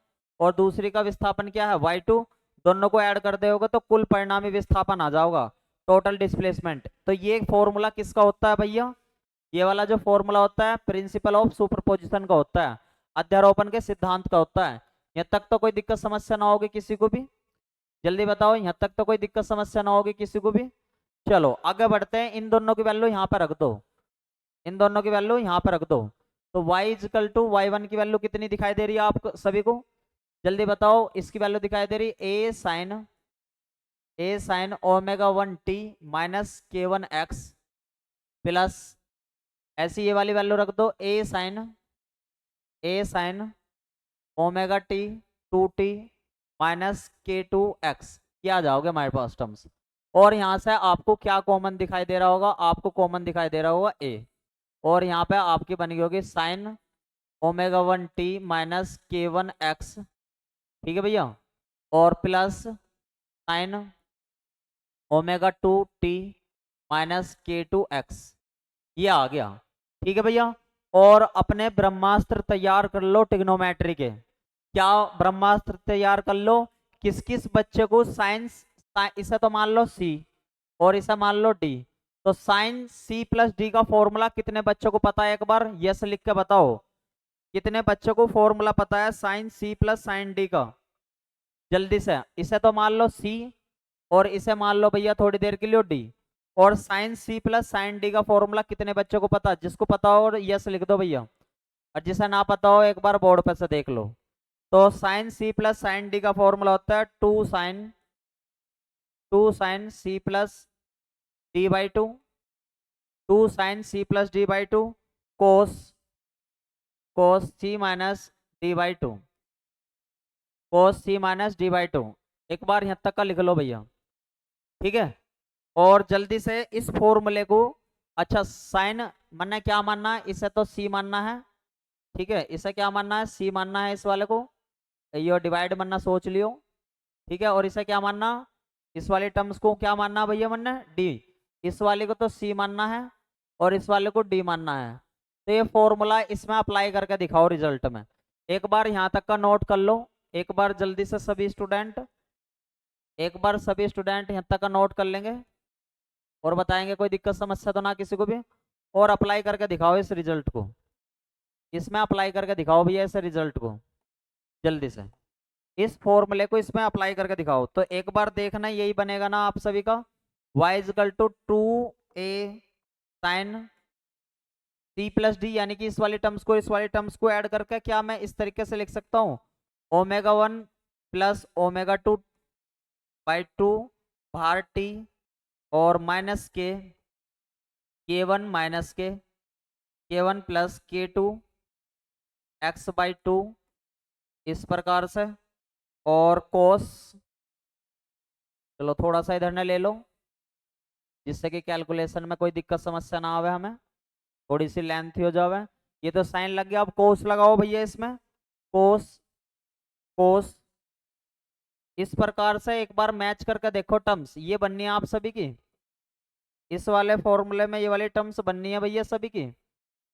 और दूसरी का विस्थापन क्या है y2, दोनों को ऐड कर दोगे तो कुल परिणामी विस्थापन आ जाओगा, टोटल डिस्प्लेसमेंट। तो ये फॉर्मूला किसका होता है भैया, ये वाला जो फॉर्मूला होता है प्रिंसिपल ऑफ सुपरपोजिशन का होता है, अध्यारोपण के सिद्धांत का होता है। यहाँ तक तो कोई दिक्कत समस्या ना होगी किसी को भी, जल्दी बताओ, यहाँ तक तो कोई दिक्कत समस्या ना होगी किसी को भी। चलो आगे बढ़ते हैं, इन दोनों की वैल्यू यहाँ पर रख दो, इन दोनों की वैल्यू यहाँ पर रख दो। तो y इजकल टू y1 की वैल्यू कितनी दिखाई दे रही है आप सभी को, जल्दी बताओ। इसकी वैल्यू दिखाई दे रही A sine omega 1 t minus K1 x plus, ऐसी ये वाली वैल्यू रख दो A sine omega t 2t minus K2x, क्या आ जाओगे हमारे पास टर्म्स। और यहाँ से आपको क्या कॉमन दिखाई दे रहा होगा, आपको कॉमन दिखाई दे रहा होगा a, और यहाँ पे आपकी बनी होगी sine omega 1t minus K1x, ठीक है भैया, और plus sine omega 2t minus K2x, ये आ गया। ठीक है भैया, और अपने ब्रह्मास्त्र तैयार कर लो ट्रिग्नोमेट्री के, क्या ब्रह्मास्त्र तैयार कर लो। किस किस बच्चे को साइंस, इसे तो मान लो सी और इसे मान लो डी, तो साइन सी प्लस डी का फॉर्मूला कितने बच्चों को पता है, एक बार यस लिख के बताओ। कितने बच्चों को फॉर्मूला पता है sine C plus sine D का, जल्दी से। इसे तो मान लो सी और इसे मान लो भैया थोड़ी देर के लिए डी। और sine C plus sine D का फॉर्मूला कितने बच्चों को पता, जिसको पता हो और यस लिख दो भैया, और जिसे ना पता हो एक बार बोर्ड पर से देख लो। तो sine C plus sine D का फॉर्मूला होता है two sine C plus D by two, two sine C plus D by two, cos cos C minus D by two, cos C minus D by two. एक बार यहाँ तक का लिख लो भैया, ठीक है। और जल्दी से इस फॉर्मूले को, अच्छा साइन मानना है, क्या मानना है इसे, तो सी मानना है, ठीक है। इसे क्या मानना है, सी मानना है इस वाले को, ये डिवाइड मानना सोच लियो, ठीक है। और इसे क्या मानना, इस वाले टर्म्स को क्या मानना भैया, मानना डी। इस वाले को तो सी मानना है और इस वाले को डी मानना है। तो ये फॉर्मूला इसमें अप्लाई करके दिखाओ रिजल्ट में। एक बार यहाँ तक का नोट कर लो, एक बार जल्दी से सभी स्टूडेंट, एक बार सभी स्टूडेंट यहाँ तक का नोट कर लेंगे और बताएंगे कोई दिक्कत समस्या तो ना किसी को भी। और अप्लाई करके दिखाओ इस रिजल्ट को, इसमें अप्लाई करके दिखाओ भैया इस रिजल्ट को, जल्दी से इस फॉर्मूले को इसमें अप्लाई करके दिखाओ। तो एक बार देखना यही बनेगा ना आप सभी का, y equal to two a sine C plus D, यानी कि इस वाले टर्म्स को इस वाले टर्म्स को ऐड करके क्या मैं इस तरीके से लिख सकता हूँ, omega one plus omega two by two भार टी और माइनस के वन माइनस के वन प्लस के टू एक्स बाई टू, इस प्रकार से। और कोस, चलो थोड़ा सा इधर ने ले लो जिससे कि कैलकुलेशन में कोई दिक्कत समस्या ना आवे, हमें थोड़ी सी लेंथ हो जावे। ये तो साइन लग गया, अब कोस लगाओ भैया इसमें, कोस कोस, इस प्रकार से एक बार मैच करके देखो टर्म्स, ये बननी है आप सभी की, इस वाले फॉर्मूले में ये वाली टर्म्स बननी है भैया सभी की।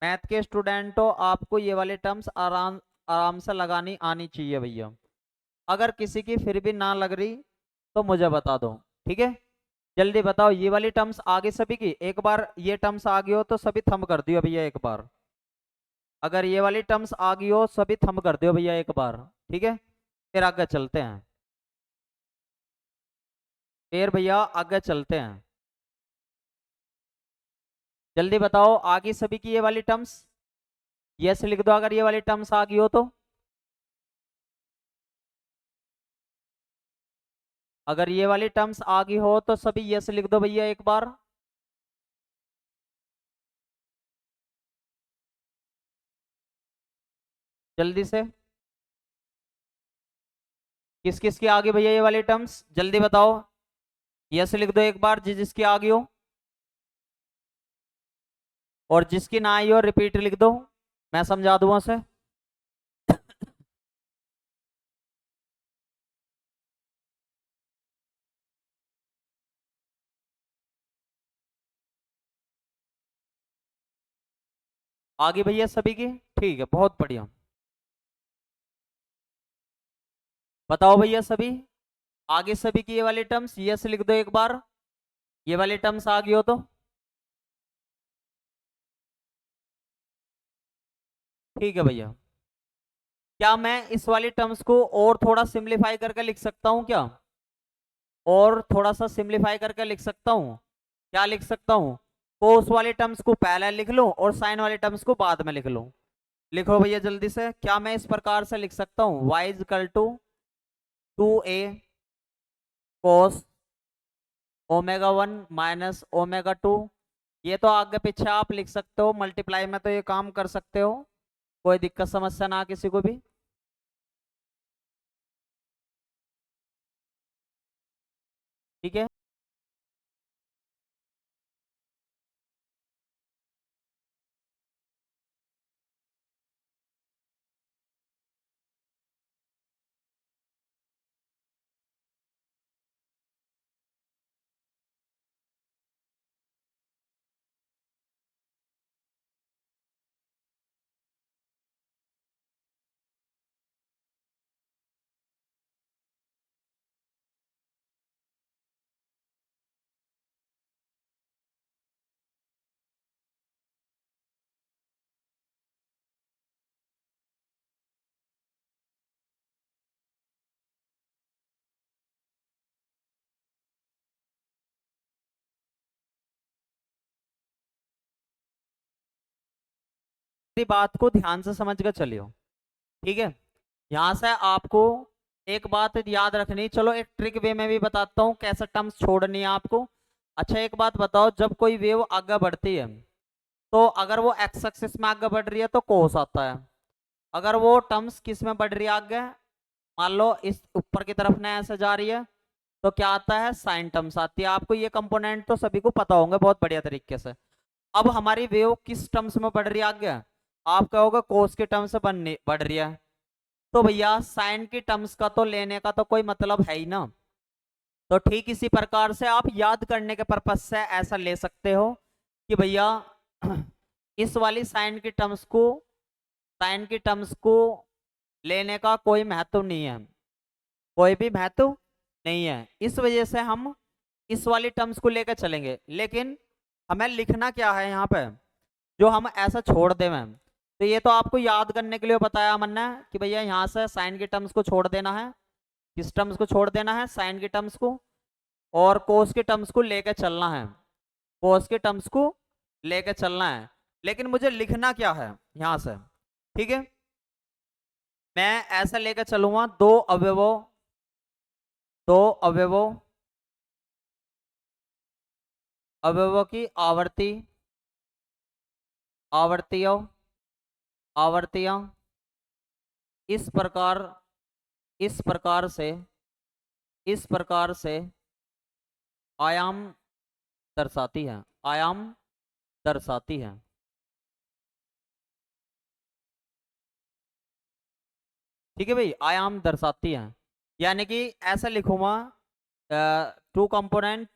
मैथ के स्टूडेंट हो, आपको ये वाले टर्म्स आराम आराम से लगानी आनी चाहिए भैया। अगर किसी की फिर भी ना लग रही तो मुझे बता दो, ठीक है। जल्दी बताओ ये वाली टर्म्स आ गई सभी की, एक बार ये टर्म्स आ गई हो तो सभी थंब कर दियो भैया एक बार। अगर ये वाली टर्म्स आ गई हो सभी थंब कर दियो भैया एक बार, ठीक है। फिर आगे चलते हैं, फिर भैया आगे चलते हैं। जल्दी बताओ आ गई सभी की ये वाली टर्म्स, यस लिख दो अगर ये वाली टर्म्स आ गई हो तो। अगर ये वाली टर्म्स आ गई हो तो सभी यस लिख दो भैया एक बार। जल्दी से किस किस की आ गई भैया ये वाली टर्म्स, जल्दी बताओ, यस लिख दो एक बार जिसकी आ गई हो, और जिसकी ना आई हो रिपीट लिख दो, मैं समझा दूंगा उसे। आ गई भैया सभी की, ठीक है बहुत बढ़िया। बताओ भैया सभी, आगे सभी की ये वाली टर्म्स यस लिख दो एक बार, ये वाली टर्म्स आ गई हो तो। ठीक है भैया, क्या मैं इस वाली टर्म्स को और थोड़ा सिंप्लीफाई करके लिख सकता हूँ क्या, और थोड़ा सा सिंप्लीफाई करके लिख सकता हूँ, क्या लिख सकता हूँ, कोस वाले टर्म्स को पहले लिख लूं और साइन वाले टर्म्स को बाद में लिख लूं। लिखो भैया जल्दी से, क्या मैं इस प्रकार से लिख सकता हूँ, y equal to a cos omega one minus omega two. ये तो आगे पीछे आप लिख सकते हो, मल्टीप्लाई में तो ये काम कर सकते हो, कोई दिक्कत समस्या ना किसी को भी, ठीक है। मेरी बात को ध्यान से समझ कर चलियो, ठीक है। यहां से आपको एक बात याद रखनी, चलो एक ट्रिक वे में भी बताता हूँ कैसे टर्म्स छोड़नी है आपको। अच्छा एक बात बताओ, जब कोई वेव आगे बढ़ती है तो अगर वो एक्स एक्सिस में आगे बढ़ रही है तो कोस आता है, अगर वो टर्म्स किस में बढ़ रही है आगे, मान लो इस ऊपर की तरफ ने ऐसे जा रही है तो क्या आता है, साइन टर्म्स आती है। आपको ये कंपोनेंट तो सभी को पता होंगे बहुत बढ़िया तरीके से। अब हमारी वेव किस टर्म्स में बढ़ रही है आगे, आप कहोगे कोस के टर्म्स से बढ़ रही है, तो भैया साइन की टर्म्स का तो लेने का तो कोई मतलब है ही ना। तो ठीक इसी प्रकार से आप याद करने के पर्पज से ऐसा ले सकते हो कि भैया इस वाली साइन की टर्म्स को लेने का कोई महत्व नहीं है, कोई भी महत्व नहीं है। इस वजह से हम इस वाली टर्म्स को लेकर चलेंगे, लेकिन हमें लिखना क्या है यहाँ पे, जो हम ऐसा छोड़ दे मैम। तो ये तो आपको याद करने के लिए बताया मैंने कि भैया यहाँ से साइन की टर्म्स को छोड़ देना है, किस टर्म्स को छोड़ देना है, साइन की टर्म्स को, और कोस के टर्म्स को लेकर चलना है, कोस के टर्म्स को लेकर चलना है। लेकिन मुझे लिखना क्या है यहां से, ठीक है। मैं ऐसा लेकर चलूंगा, दो अवयवों अवयवों की आवर्तियों आवर्तियां इस प्रकार इस प्रकार से इस प्रकार से आयाम दर्शाती है, आयाम दर्शाती है। ठीक है भाई, आयाम दर्शाती है, यानी कि ऐसा लिखूंगा, टू कंपोनेंट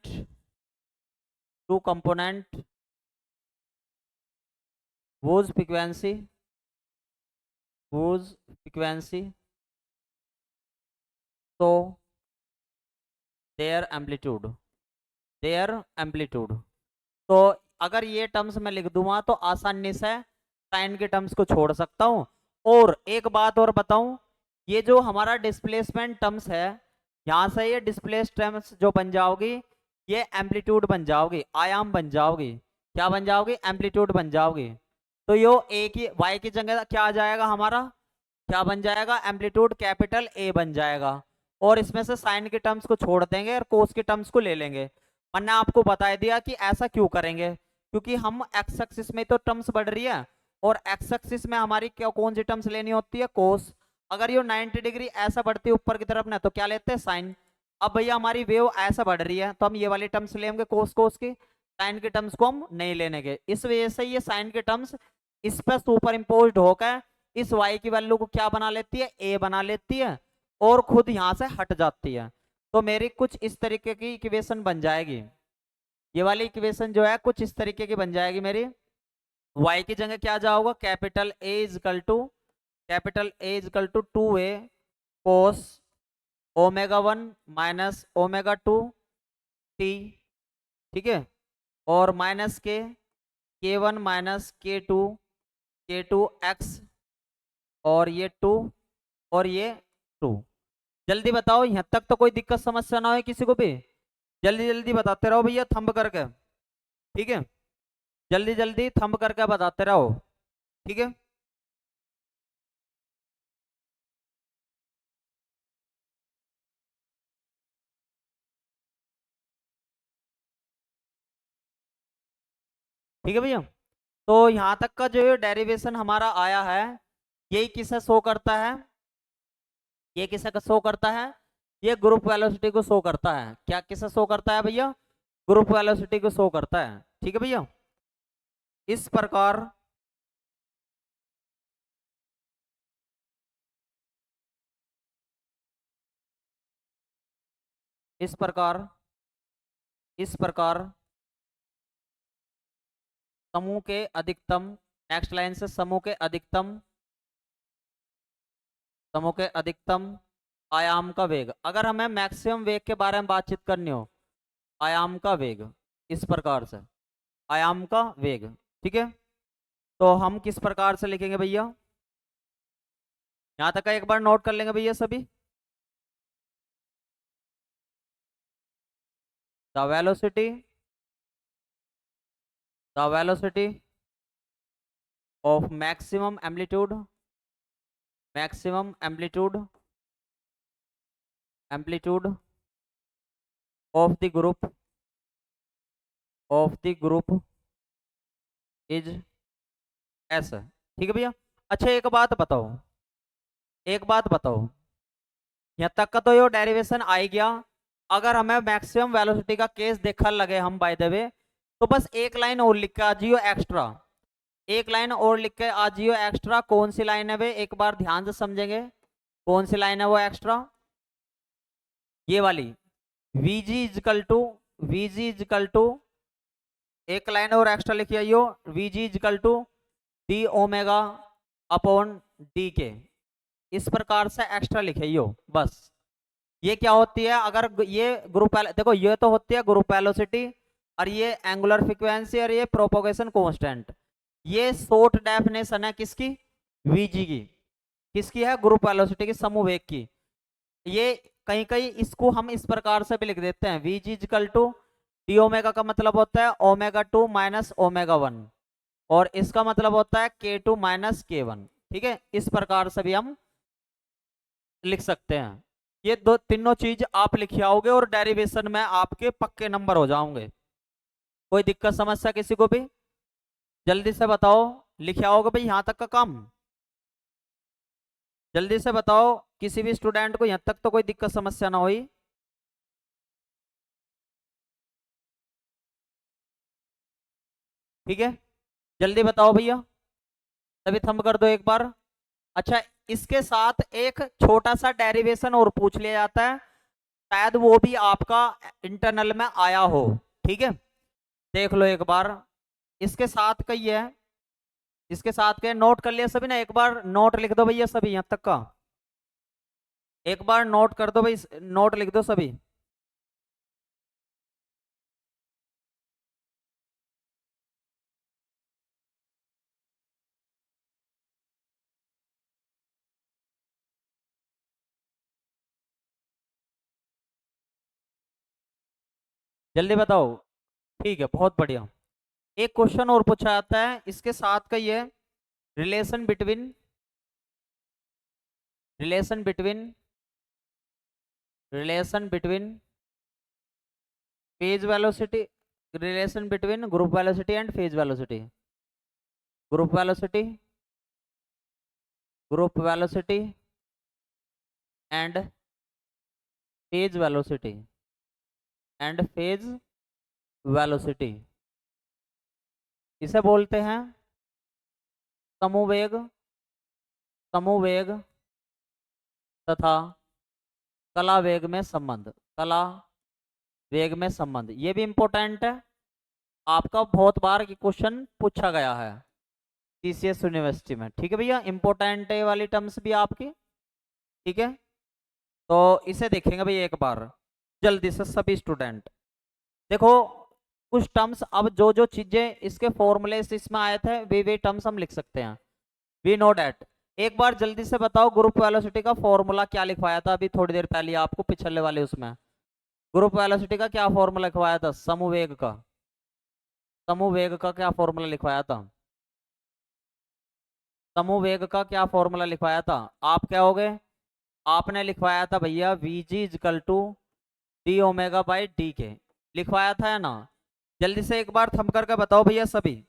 whose frequency तो their amplitude। तो अगर ये टर्म्स मैं लिख दूंगा तो आसानी से साइन के टर्म्स को छोड़ सकता हूं। और एक बात और बताऊं, ये जो हमारा डिस्प्लेसमेंट टर्म्स है, यहां से ये डिस्प्लेस टर्म्स जो बन जाओगी, ये एम्पलीट्यूड बन जाओगी, आयाम बन जाओगी। क्या बन जाओगी, एम्पलीट्यूड बन जाओगी। तो यो ए की वाई की जगह क्या आ जाएगा हमारा, क्या बन जाएगा, एम्पलीट्यूड कैपिटल ए बन जाएगा। और इसमें से साइन के टर्म्स को छोड़ देंगे और कोस के टर्म्स को ले लेंगे। मैंने आपको बता दिया कि ऐसा क्यों करेंगे, क्योंकि हम एक्स एक्सिस में तो टर्म्स बढ़ रही है, और एक्स एक्सिस में हमारी क्या कौन सी टर्म्स लेनी होती है, कोस। अगर ये 90 डिग्री ऐसा बढ़ती है ऊपर की तरफ ना, तो क्या लेते हैं, साइन। अब भैया हमारी वेव ऐसा बढ़ रही है तो हम ये वाली टर्म्स लेंगे कोस कोस की, साइन के टर्म्स को हम नहीं लेने के। इस वजह से ये साइन के टर्म्स इस पर सुपर इम्पोज होकर इस y की वैल्यू को क्या बना लेती है, a बना लेती है, और खुद यहां से हट जाती है। तो मेरी कुछ इस तरीके की इक्वेशन बन जाएगी, ये वाली इक्वेशन जो है कुछ इस तरीके की बन जाएगी मेरी। y की जगह क्या जाओगा, capital A equal to 2a cos omega 1 minus omega 2 t, ठीक है। और minus k1 minus k2 x, और ये 2 और ये 2। जल्दी बताओ, यहां तक तो कोई दिक्कत समस्या ना हो किसी को भी, जल्दी जल्दी बताते रहो भैया थंब करके, ठीक है। जल्दी जल्दी थंब करके बताते रहो, ठीक है। ठीक है भैया, तो यहां तक का जो डेरिवेशन हमारा आया है, यही किसे शो करता है, ये किसे शो करता है, ये ग्रुप वेलोसिटी को शो करता है। क्या किसे शो करता है भैया, ग्रुप वेलोसिटी को शो करता है, ठीक है भैया। इस प्रकार इस प्रकार इस प्रकार समूह के अधिकतम, नेक्स्ट लाइन से, समूह के अधिकतम आयाम का वेग। अगर हमें मैक्सिमम वेग के बारे में बातचीत करनी हो, आयाम का वेग, इस प्रकार से आयाम का वेग, ठीक है। तो हम किस प्रकार से लिखेंगे भैया, यहां तक का एक बार नोट कर लेंगे भैया सभी। The velocity of maximum amplitude of the group is S. ठीक है भैया। अच्छा एक बात बताओ, यहाँ तक का तो ये डेरिवेशन आ ही गया। अगर हमें मैक्सिमम वेलोसिटी का केस देखने लगे हम बाय द वे, तो बस एक लाइन और लिख के आ जियो एक्स्ट्रा, एक लाइन और लिख के आ जियो एक्स्ट्रा। कौन सी लाइन है वे, एक बार ध्यान से समझेंगे कौन सी लाइन है वो एक्स्ट्रा, ये वाली। वीजी इजकल टू एक लाइन और एक्स्ट्रा लिखी आइयो, v g equal to d omega upon d k, इस प्रकार से एक्स्ट्रा लिखियो बस। ये क्या होती है, अगर ये ग्रुप देखो ये तो होती है ग्रुप वेलोसिटी, और ये एंगुलर फ्रीक्वेंसी, और ये प्रोपोगेशन कांस्टेंट। ये शॉर्ट डेफिनेशन है किसकी, वीजी की। किसकी है, ग्रुप वेलोसिटी की, समूह वेग की। ये कहीं कहीं इसको हम इस प्रकार से भी लिख देते हैं, v g equal to d omega का मतलब होता है ओमेगा 2 माइनस ओमेगा 1, और इसका मतलब होता है K2 माइनस K1। ठीक है, इस प्रकार से भी हम लिख सकते हैं। ये दो तीनों चीज आप लिख आओगे और डेरिवेशन में आपके पक्के नंबर हो जाओगे। कोई दिक्कत समस्या किसी को भी, जल्दी से बताओ। लिख आओगे भाई यहां तक का काम, जल्दी से बताओ, किसी भी स्टूडेंट को यहां तक तो कोई दिक्कत समस्या ना हुई। ठीक है, जल्दी बताओ भैया, तभी थंब कर दो एक बार। अच्छा इसके साथ एक छोटा सा डेरिवेशन और पूछ लिया जाता है, शायद वो भी आपका इंटरनल में आया हो। ठीक है, देख लो एक बार, इसके साथ का ही है, इसके साथ के नोट कर लिया सभी ने, एक बार नोट लिख दो भैया सभी यहां तक का, एक बार नोट कर दो भाई, नोट लिख दो सभी। जल्दी बताओ। ठीक है, बहुत बढ़िया। एक क्वेश्चन और पूछा जाता है इसके साथ का ये, relation between relation between relation between phase velocity, relation between group velocity and phase velocity, group velocity and phase velocity and phase velocity, इसे बोलते हैं समूह वेग तथा कला वेग में संबंध, कला वेग में संबंध। ये भी इंपॉर्टेंट है, आपका बहुत बार ये क्वेश्चन पूछा गया है टीसीएस यूनिवर्सिटी में। ठीक है भैया, इंपॉर्टेंट है ये वाली टर्म्स भी आपकी। ठीक है, तो इसे देखेंगे भैया एक बार जल्दी से सभी स्टूडेंट। देखो कुछ टर्म्स, अब जो जो चीजें इसके फॉर्मूले इसमें आए थे वे टर्म्स हम लिख सकते हैं, वी नो डैट। एक बार जल्दी से बताओ ग्रुप वेलोसिटी का फॉर्मूला क्या लिखवाया था अभी थोड़ी देर पहले आपको पिछले वाले उसमें, ग्रुप वेलोसिटी का क्या फॉर्मूला लिखवाया था, समूह वेग का क्या फॉर्मूला लिखवाया था, समूह वेग का क्या फॉर्मूला लिखवाया था। आप क्या हो गए, आपने लिखवाया था भैया v g equal to d omega by D k, लिखवाया था या ना। जल्दी से एक बार थम करके बताओ भैया सभी,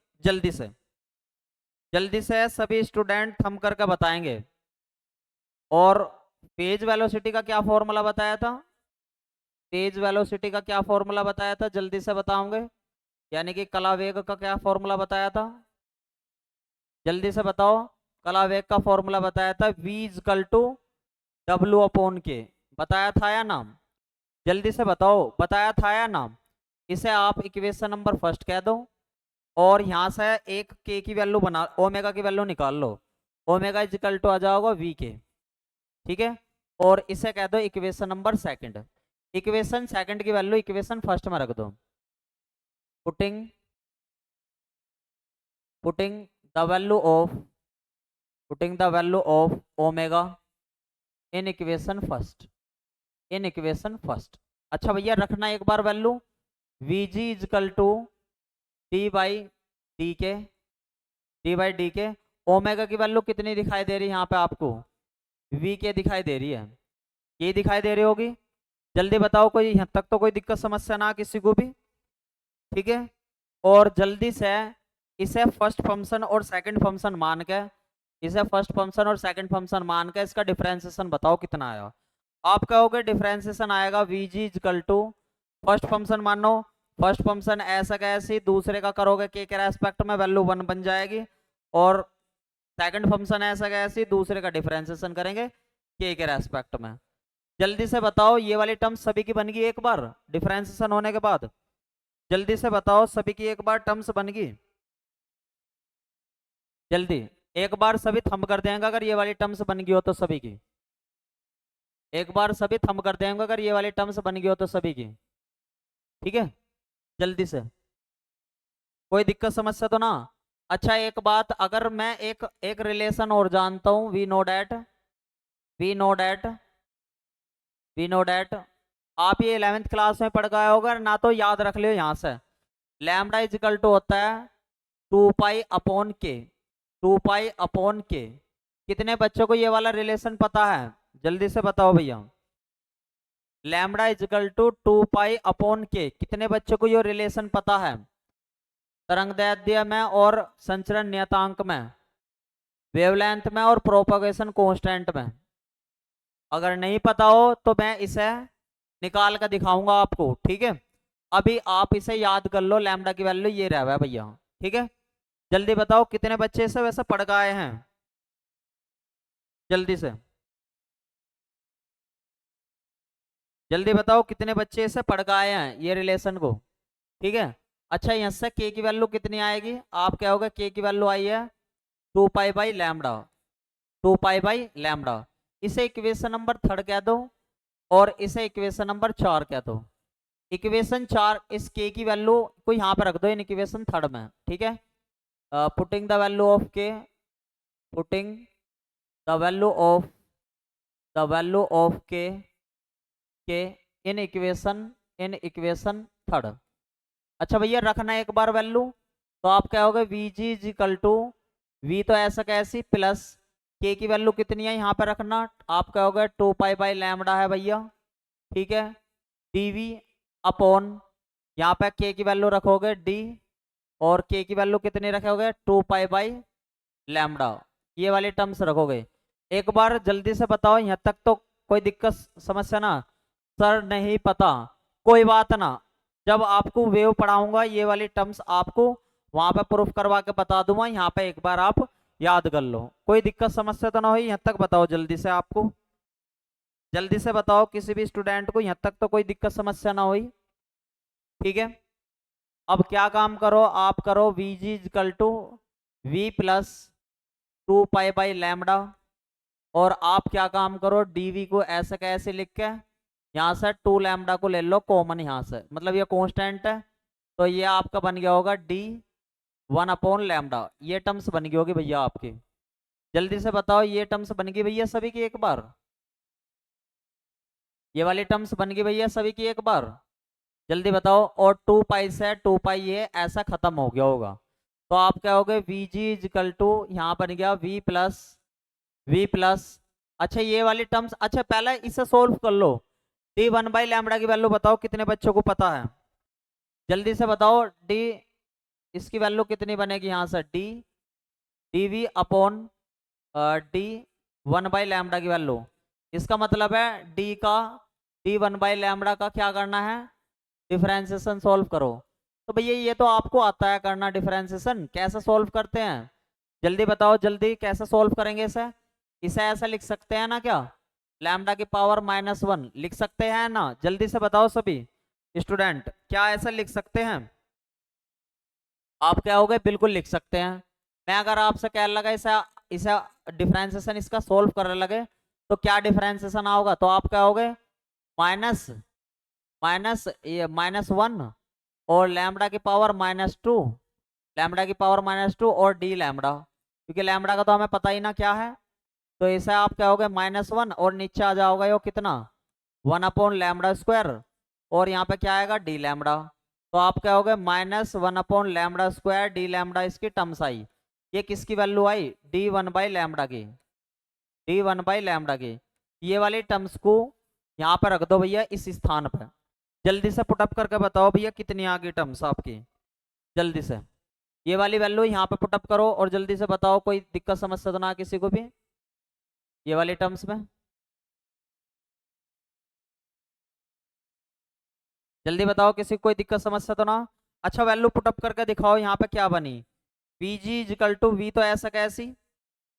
जल्दी से सभी स्टूडेंट थम करके बताएंगे। और फेज वेलोसिटी का क्या फॉर्मूला बताया था, फेज वेलोसिटी का क्या फॉर्मूला बताया था, जल्दी से बताओगे। यानी कि कला वेग का क्या फॉर्मूला बताया था, जल्दी से बताओ। कला वेग का फॉर्मूला बताया था v इजकल टू डब्ल्यू अपॉन के, बताया था या नाम, जल्दी से बताओ, बताया था या नाम। इसे आप इक्वेशन नंबर फर्स्ट कह दो, और यहां से एक के की वैल्यू बना, ओमेगा की वैल्यू निकाल लो, ओमेगा इजकल टू आ जाओगा वी के। ठीक है, और इसे कह दो equation number second, equation second की वैल्यू इक्वेशन फर्स्ट में रख दो। Putting putting the value of omega in equation first. अच्छा भैया रखना एक बार value, V G equal to D by D K omega की वैल्यू कितनी दिखाई दे रही है यहाँ पे आपको? वी के दिखाई दे रही है, ये दिखाई दे रही होगी। जल्दी बताओ, कोई यहाँ तक तो कोई दिक्कत समस्या ना किसी को भी, ठीक है। और जल्दी से इसे फर्स्ट फंक्शन और सेकंड फंक्शन मान के, इसे फर्स्ट फंक्शन और सेकंड फंक्शन मान के इसका डिफरेंशिएशन बताओ कितना आएगा। आप कहोगे डिफरेंशिएशन आएगा v g equal to, first function मानो, फर्स्ट फंक्शन ऐसा कैसे दूसरे का करोगे के रेस्पेक्ट में वैल्यू 1 बन जाएगी, और सेकंड फंक्शन ऐसा कैसे दूसरे का डिफरेंशिएशन करेंगे के रेस्पेक्ट में। जल्दी से बताओ, ये वाली टर्म सभी की बन गई एक बार डिफरेंशिएशन होने के बाद? जल्दी से बताओ, सभी की एक बार टर्म्स बन गई? जल्दी एक बार सभी थंब कर देंगे अगर ये वाली टर्म्स बन गई हो तो सभी की। एक बार सभी थंब कर देंगे अगर ये वाली टर्म्स बन गई हो तो सभी की, ठीक है। जल्दी से, कोई दिक्कत समस्या तो ना? अच्छा एक बात, अगर मैं एक एक रिलेशन और जानता हूं, we know that, we know that, we know that, आप ये 11th क्लास में पढ़ गए होगा ना, तो याद रख लियो यहां से। लैम्डा इजिकल टू होता है 2 पाई अपॉन के, 2 पाई अपॉन के। कितने बच्चों को ये वाला रिलेशन पता है? जल्दी से बताओ भैया। Lambda equal to 2 pi upon k, कितने बच्चों को ये रिलेशन पता है? तरंगदैर्ध्य में और संचरण नियतांक में, वेवलेंथ में और प्रोपगेशन कांस्टेंट में। अगर नहीं पता हो तो मैं इसे निकाल कर दिखाऊंगा आपको, ठीक है। अभी आप इसे याद कर लो, लैम्डा की वैल्यू ये रहा है भैया, ठीक है। जल्दी बताओ कितने बच्चे इसे वैसे पढ़ गए हैं? जल्दी से, जल्दी बताओ कितने बच्चे इसे पढ़ गए हैं ये रिलेशन को, ठीक है। अच्छा यहाँ से के की वैल्यू कितनी आएगी? आप क्या होगा, के की वैल्यू आई है 2 pi by lambda, 2 pi by lambda. इसे इक्वेशन नंबर 3 कह दो और इसे इक्वेशन नंबर 4 कह दो। इक्वेशन 4, इस के की वैल्यू को यहाँ पे रख दो इन इक्वेशन 3 में, ठीक है। पुटिंग द वैल्यू ऑफ के, putting the value of, the value of के इन इक्वेशन, इन इक्वेशन 3। अच्छा भैया रखना एक बार वैल्यू, तो आप क्या होगा, v g is equal to, v तो ऐसा कैसी प्लस के की वैल्यू कितनी है यहाँ पे रखना, आप क्या होगा 2 पाई बाई लैम्डा है भैया, ठीक है। डीवी अपॉन, यहाँ पे के की वैल्यू रखोगे डी, और के की वैल्यू कितनी रखोगे 2 पाई बाई लैम्डा, ये वाली टर्म्स रखोगे। एक बार जल्दी से बताओ, यहाँ तक तो कोई दिक्कत समस्या ना? सर नहीं पता, कोई बात ना, जब आपको वेव पढ़ाऊंगा ये वाली टर्म्स आपको वहां पे प्रूफ करवा के बता दूंगा, यहाँ पे एक बार आप याद कर लो, कोई दिक्कत समस्या तो ना हुई? यहाँ तक बताओ जल्दी से, आपको जल्दी से बताओ किसी भी स्टूडेंट को यहाँ तक तो कोई दिक्कत समस्या ना हुई, ठीक है। अब क्या काम करो, आप करो v g equal to v plus 2 pi by lambda, और आप क्या काम करो, डीवी को ऐसे कैसे लिख के यहाँ से 2 लैम्डा को ले लो कॉमन यहाँ से, मतलब ये कांस्टेंट है, तो ये आपका बन गया होगा डी 1/लैम्डा, ये टर्म्स बन गई होगी भैया आपकी। जल्दी से बताओ ये टर्म्स बन गई भैया सभी की एक बार? ये वाली टर्म्स बन गई भैया सभी की एक बार? जल्दी बताओ। और 2 पाई से 2 पाई ये ऐसा खत्म हो गया होगा, तो आप क्या होगे, वी जी इजकल टू यहाँ बन गया वी प्लस, वी प्लस, अच्छा ये वाली टर्म्स, अच्छा पहले इसे सोल्व कर लो। डी 1/लैम्डा की वैल्यू बताओ कितने बच्चों को पता है? जल्दी से बताओ, डी इसकी वैल्यू कितनी बनेगी यहाँ से, D D V upon D 1/लैम्डा की वैल्यू, इसका मतलब है डी का, डी 1/लैम्डा का क्या करना है, डिफरेंशिएशन सॉल्व करो। तो भैया ये तो आपको आता है करना डिफरेंशिएशन, कैसे सॉल्व करते हैं? जल्दी बताओ, जल्दी कैसे सॉल्व करेंगे इसे? इसे ऐसा लिख सकते हैं ना क्या, लैम्डा की पावर -1 लिख सकते हैं ना? जल्दी से बताओ सभी स्टूडेंट, क्या ऐसा लिख सकते हैं? आप क्या हो गए, बिल्कुल लिख सकते हैं। मैं अगर आपसे कह लगा इसे, इसे डिफरेंशिएशन इसका सोल्व करने लगे तो क्या डिफरेंशिएशन आओगे, तो आप क्या हो गए, माइनस माइनस ये -1 और लैम्डा की पावर -2, लैम्डा की पावर -2 और डी लैम्डा, क्योंकि लैम्डा का तो हमें पता ही ना क्या है, तो इसे आप क्या हो गए -1 और नीचे आ जाओगे यो कितना 1/लैम्डा स्क्वायर, और यहाँ पे क्या आएगा डी लैम्डा, तो आप क्या हो गए -1/लैम्डा स्क्वायर डी लैम्डा, इसकी टर्म्स आई। ये किसकी वैल्यू आई, d1/λ की, d1/λ की। ये वाली टर्म्स को यहाँ पर रख दो भैया इस स्थान पर। जल्दी से पुटअप करके बताओ भैया कितनी आ गई टर्म्स आपकी, जल्दी से ये वाली वैल्यू यहाँ पे पुटअप करो और जल्दी से बताओ, कोई दिक्कत समस्या तो ना किसी को भी ये वाली टर्म्स में। जल्दी बताओ किसी को कोई दिक्कत समस्या तो ना। अच्छा वैल्यू पुटअप करके दिखाओ यहाँ पे क्या बनी, v g equal to v तो ऐसा कैसी,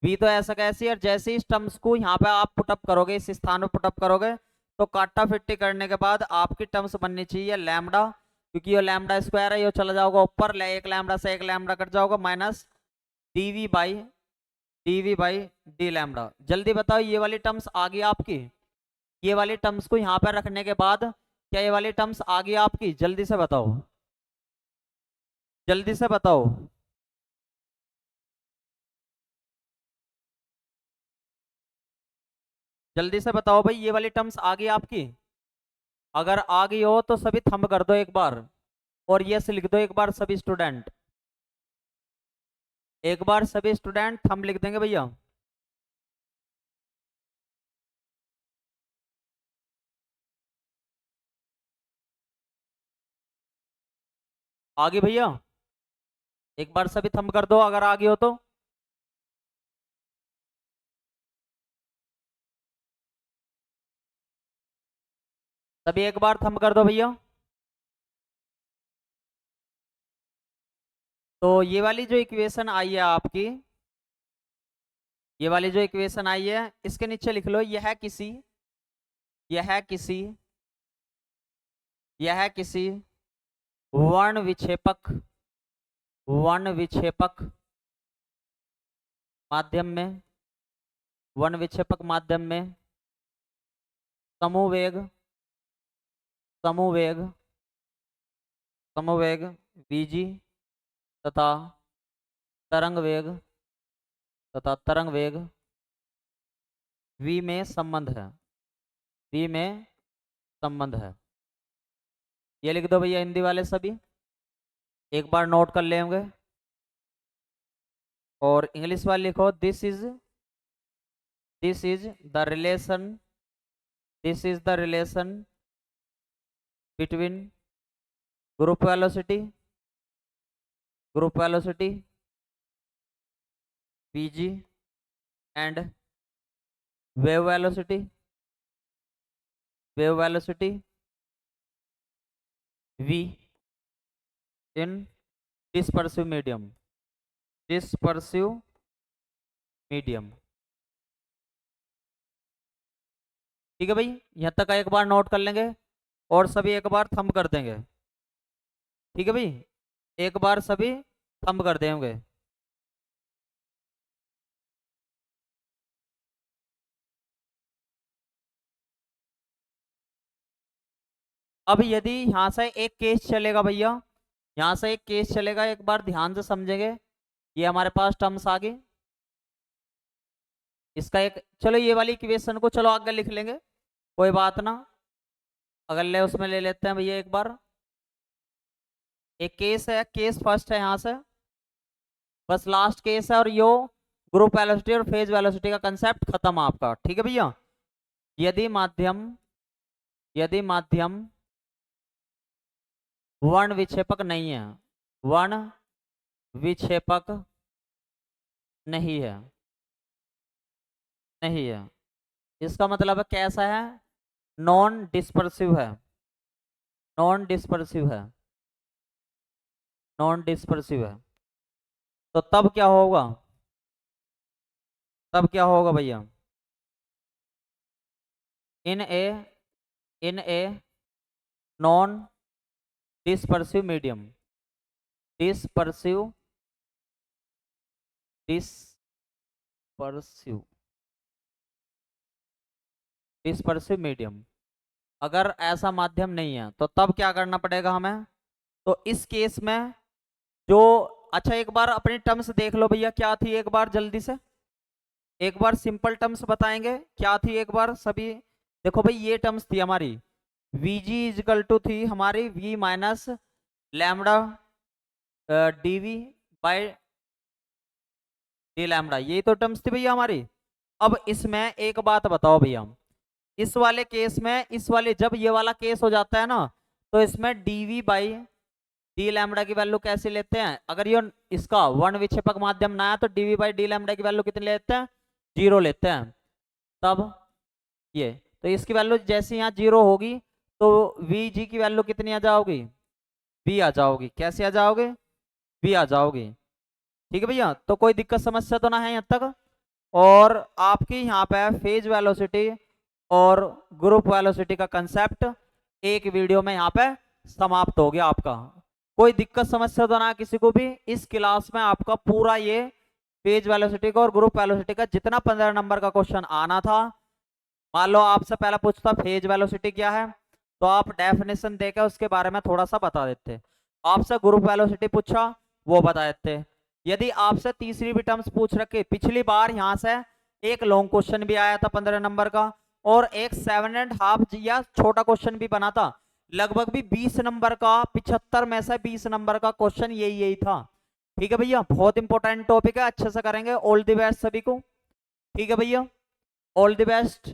वी तो ऐसा कैसी, और जैसे ही इस टर्म्स को यहाँ पे आप पुटअप करोगे, इस स्थान पे पुटअप करोगे, तो काटा फिट्टी करने के बाद आपकी टर्म्स बननी चाहिए लैम्डा, क्योंकि ये लैम्डा स्क्वायर है, ये चला जाओगा ऊपर, एक लैम्डा से एक लैम्डा कट जाओगा, minus DV by D lambda. जल्दी बताओ ये वाली टर्म्स आ गई आपकी, ये वाली टर्म्स को यहाँ पर रखने के बाद क्या ये वाली टर्म्स आ गई आपकी, जल्दी से बताओ, जल्दी से बताओ। जल्दी से बताओ भाई ये वाली टर्म्स आ गई आपकी, अगर आ गई हो तो सभी थंब कर दो एक बार, और यस लिख दो एक बार सभी स्टूडेंट, एक बार सभी स्टूडेंट थंब लिख देंगे भैया। आ गई भैया, एक बार सभी थंब कर दो अगर आ गई हो तो। सभी एक बार थंब कर दो भैया। तो ये वाली जो इक्वेशन आई है आपकी, ये वाली जो इक्वेशन आई है इसके नीचे लिख लो यह किसी, यह किसी, यह किसी वर्ण विक्षेपक, वर्ण विक्षेपक माध्यम में, वर्ण विक्षेपक माध्यम में समूवेग, समूवेग, समूवेग vg तथा तरंग वेग, तथा तरंग वेग v में संबंध है, v में संबंध है। ये लिख दो भैया हिंदी वाले सभी, एक बार नोट कर लेंगे। और इंग्लिश वाले लिखो this is the relation, this is the relation between group velocity, group velocity vg and wave velocity, wave velocity v in dispersive medium, dispersive medium. ठीक है भाई, यहां तक एक बार नोट कर लेंगे और सभी एक बार थंब कर देंगे। ठीक है भाई, एक बार सभी थंब कर देंगे। अब यदि यहां से एक केस चलेगा भैया, यहां से एक केस चलेगा, एक बार ध्यान से समझेंगे। ये हमारे पास टर्म्स आ गई, इसका एक, चलो ये वाली इक्वेशन को चलो आगे लिख लेंगे, कोई बात ना, अगले उसमें ले लेते हैं भैया एक बार। एक केस है, केस फर्स्ट है यहाँ से, बस लास्ट केस है, और यो ग्रुप वेलोसिटी और फेज वेलोसिटी का कंसेप्ट खत्म आपका। ठीक है भैया, यदि माध्यम, यदि माध्यम वर्ण विक्षेपक नहीं है, वर्ण विक्षेपक नहीं है, नहीं है, इसका मतलब है कैसा है, नॉन डिस्पर्सिव है, नॉन डिस्पर्सिव है, नॉन डिस्पर्सिव है, तो तब क्या होगा, तब क्या होगा भैया, in a, in a non dispersive medium, dispersive, dispersive, dispersive medium, अगर ऐसा माध्यम नहीं है तो तब क्या करना पड़ेगा हमें, तो इस केस में जो, अच्छा एक बार अपनी टर्म्स देख लो भैया क्या थी, एक बार जल्दी से, एक बार सिंपल टर्म्स बताएंगे क्या थी एक बार सभी। देखो भाई ये टर्म्स थी हमारी, vg इजकल टू थी हमारी v minus lambda dv by d lambda, यही तो टर्म्स थी भैया हमारी। अब इसमें एक बात बताओ भैया, इस वाले केस में, इस वाले जब ये वाला केस हो जाता है ना, तो इसमें डीवी बाई डी लैम्डा की वैल्यू कैसे लेते हैं? अगर ये इसका वन विक्षेपक माध्यम ना है तो डीवी बाई डी लैम्डा की वैल्यू कितनी लेते हैं? 0 लेते हैं। तब ये तो इसकी वैल्यू जैसे यहाँ 0 होगी तो वी जी की वैल्यू कितनी आ जाओगी? बी आ जाओगी। कैसे आ जाओगे? बी आ जाओगी। ठीक है भैया, तो कोई दिक्कत समस्या तो ना है यहाँ तक? और आपकी यहाँ पे फेज वेलोसिटी और ग्रुप वेलोसिटी का कंसेप्ट एक वीडियो में यहाँ पे समाप्त हो गया आपका। कोई दिक्कत समस्या तो ना किसी को भी? इस क्लास में आपका पूरा ये फेज वेलोसिटी का और ग्रुप वेलोसिटी का जितना 15 नंबर का क्वेश्चन आना था, मान लो आपसे पहला पूछता फेज वेलोसिटी क्या है, तो आप डेफिनेशन देकर उसके बारे में थोड़ा सा बता देते। आपसे ग्रुप वेलोसिटी पूछा, वो बता देते। यदि आपसे तीसरी भी टर्म्स पूछ रखे, पिछली बार यहाँ से एक लॉन्ग क्वेश्चन भी आया था 15 नंबर का, और एक 7.5 या छोटा क्वेश्चन भी बना था, लगभग भी 20 नंबर का, 75 में से 20 नंबर का क्वेश्चन यही था। ठीक है भैया, बहुत इंपॉर्टेंट टॉपिक है, अच्छे से करेंगे। ऑल द बेस्ट सभी को। ठीक है भैया, ऑल द बेस्ट।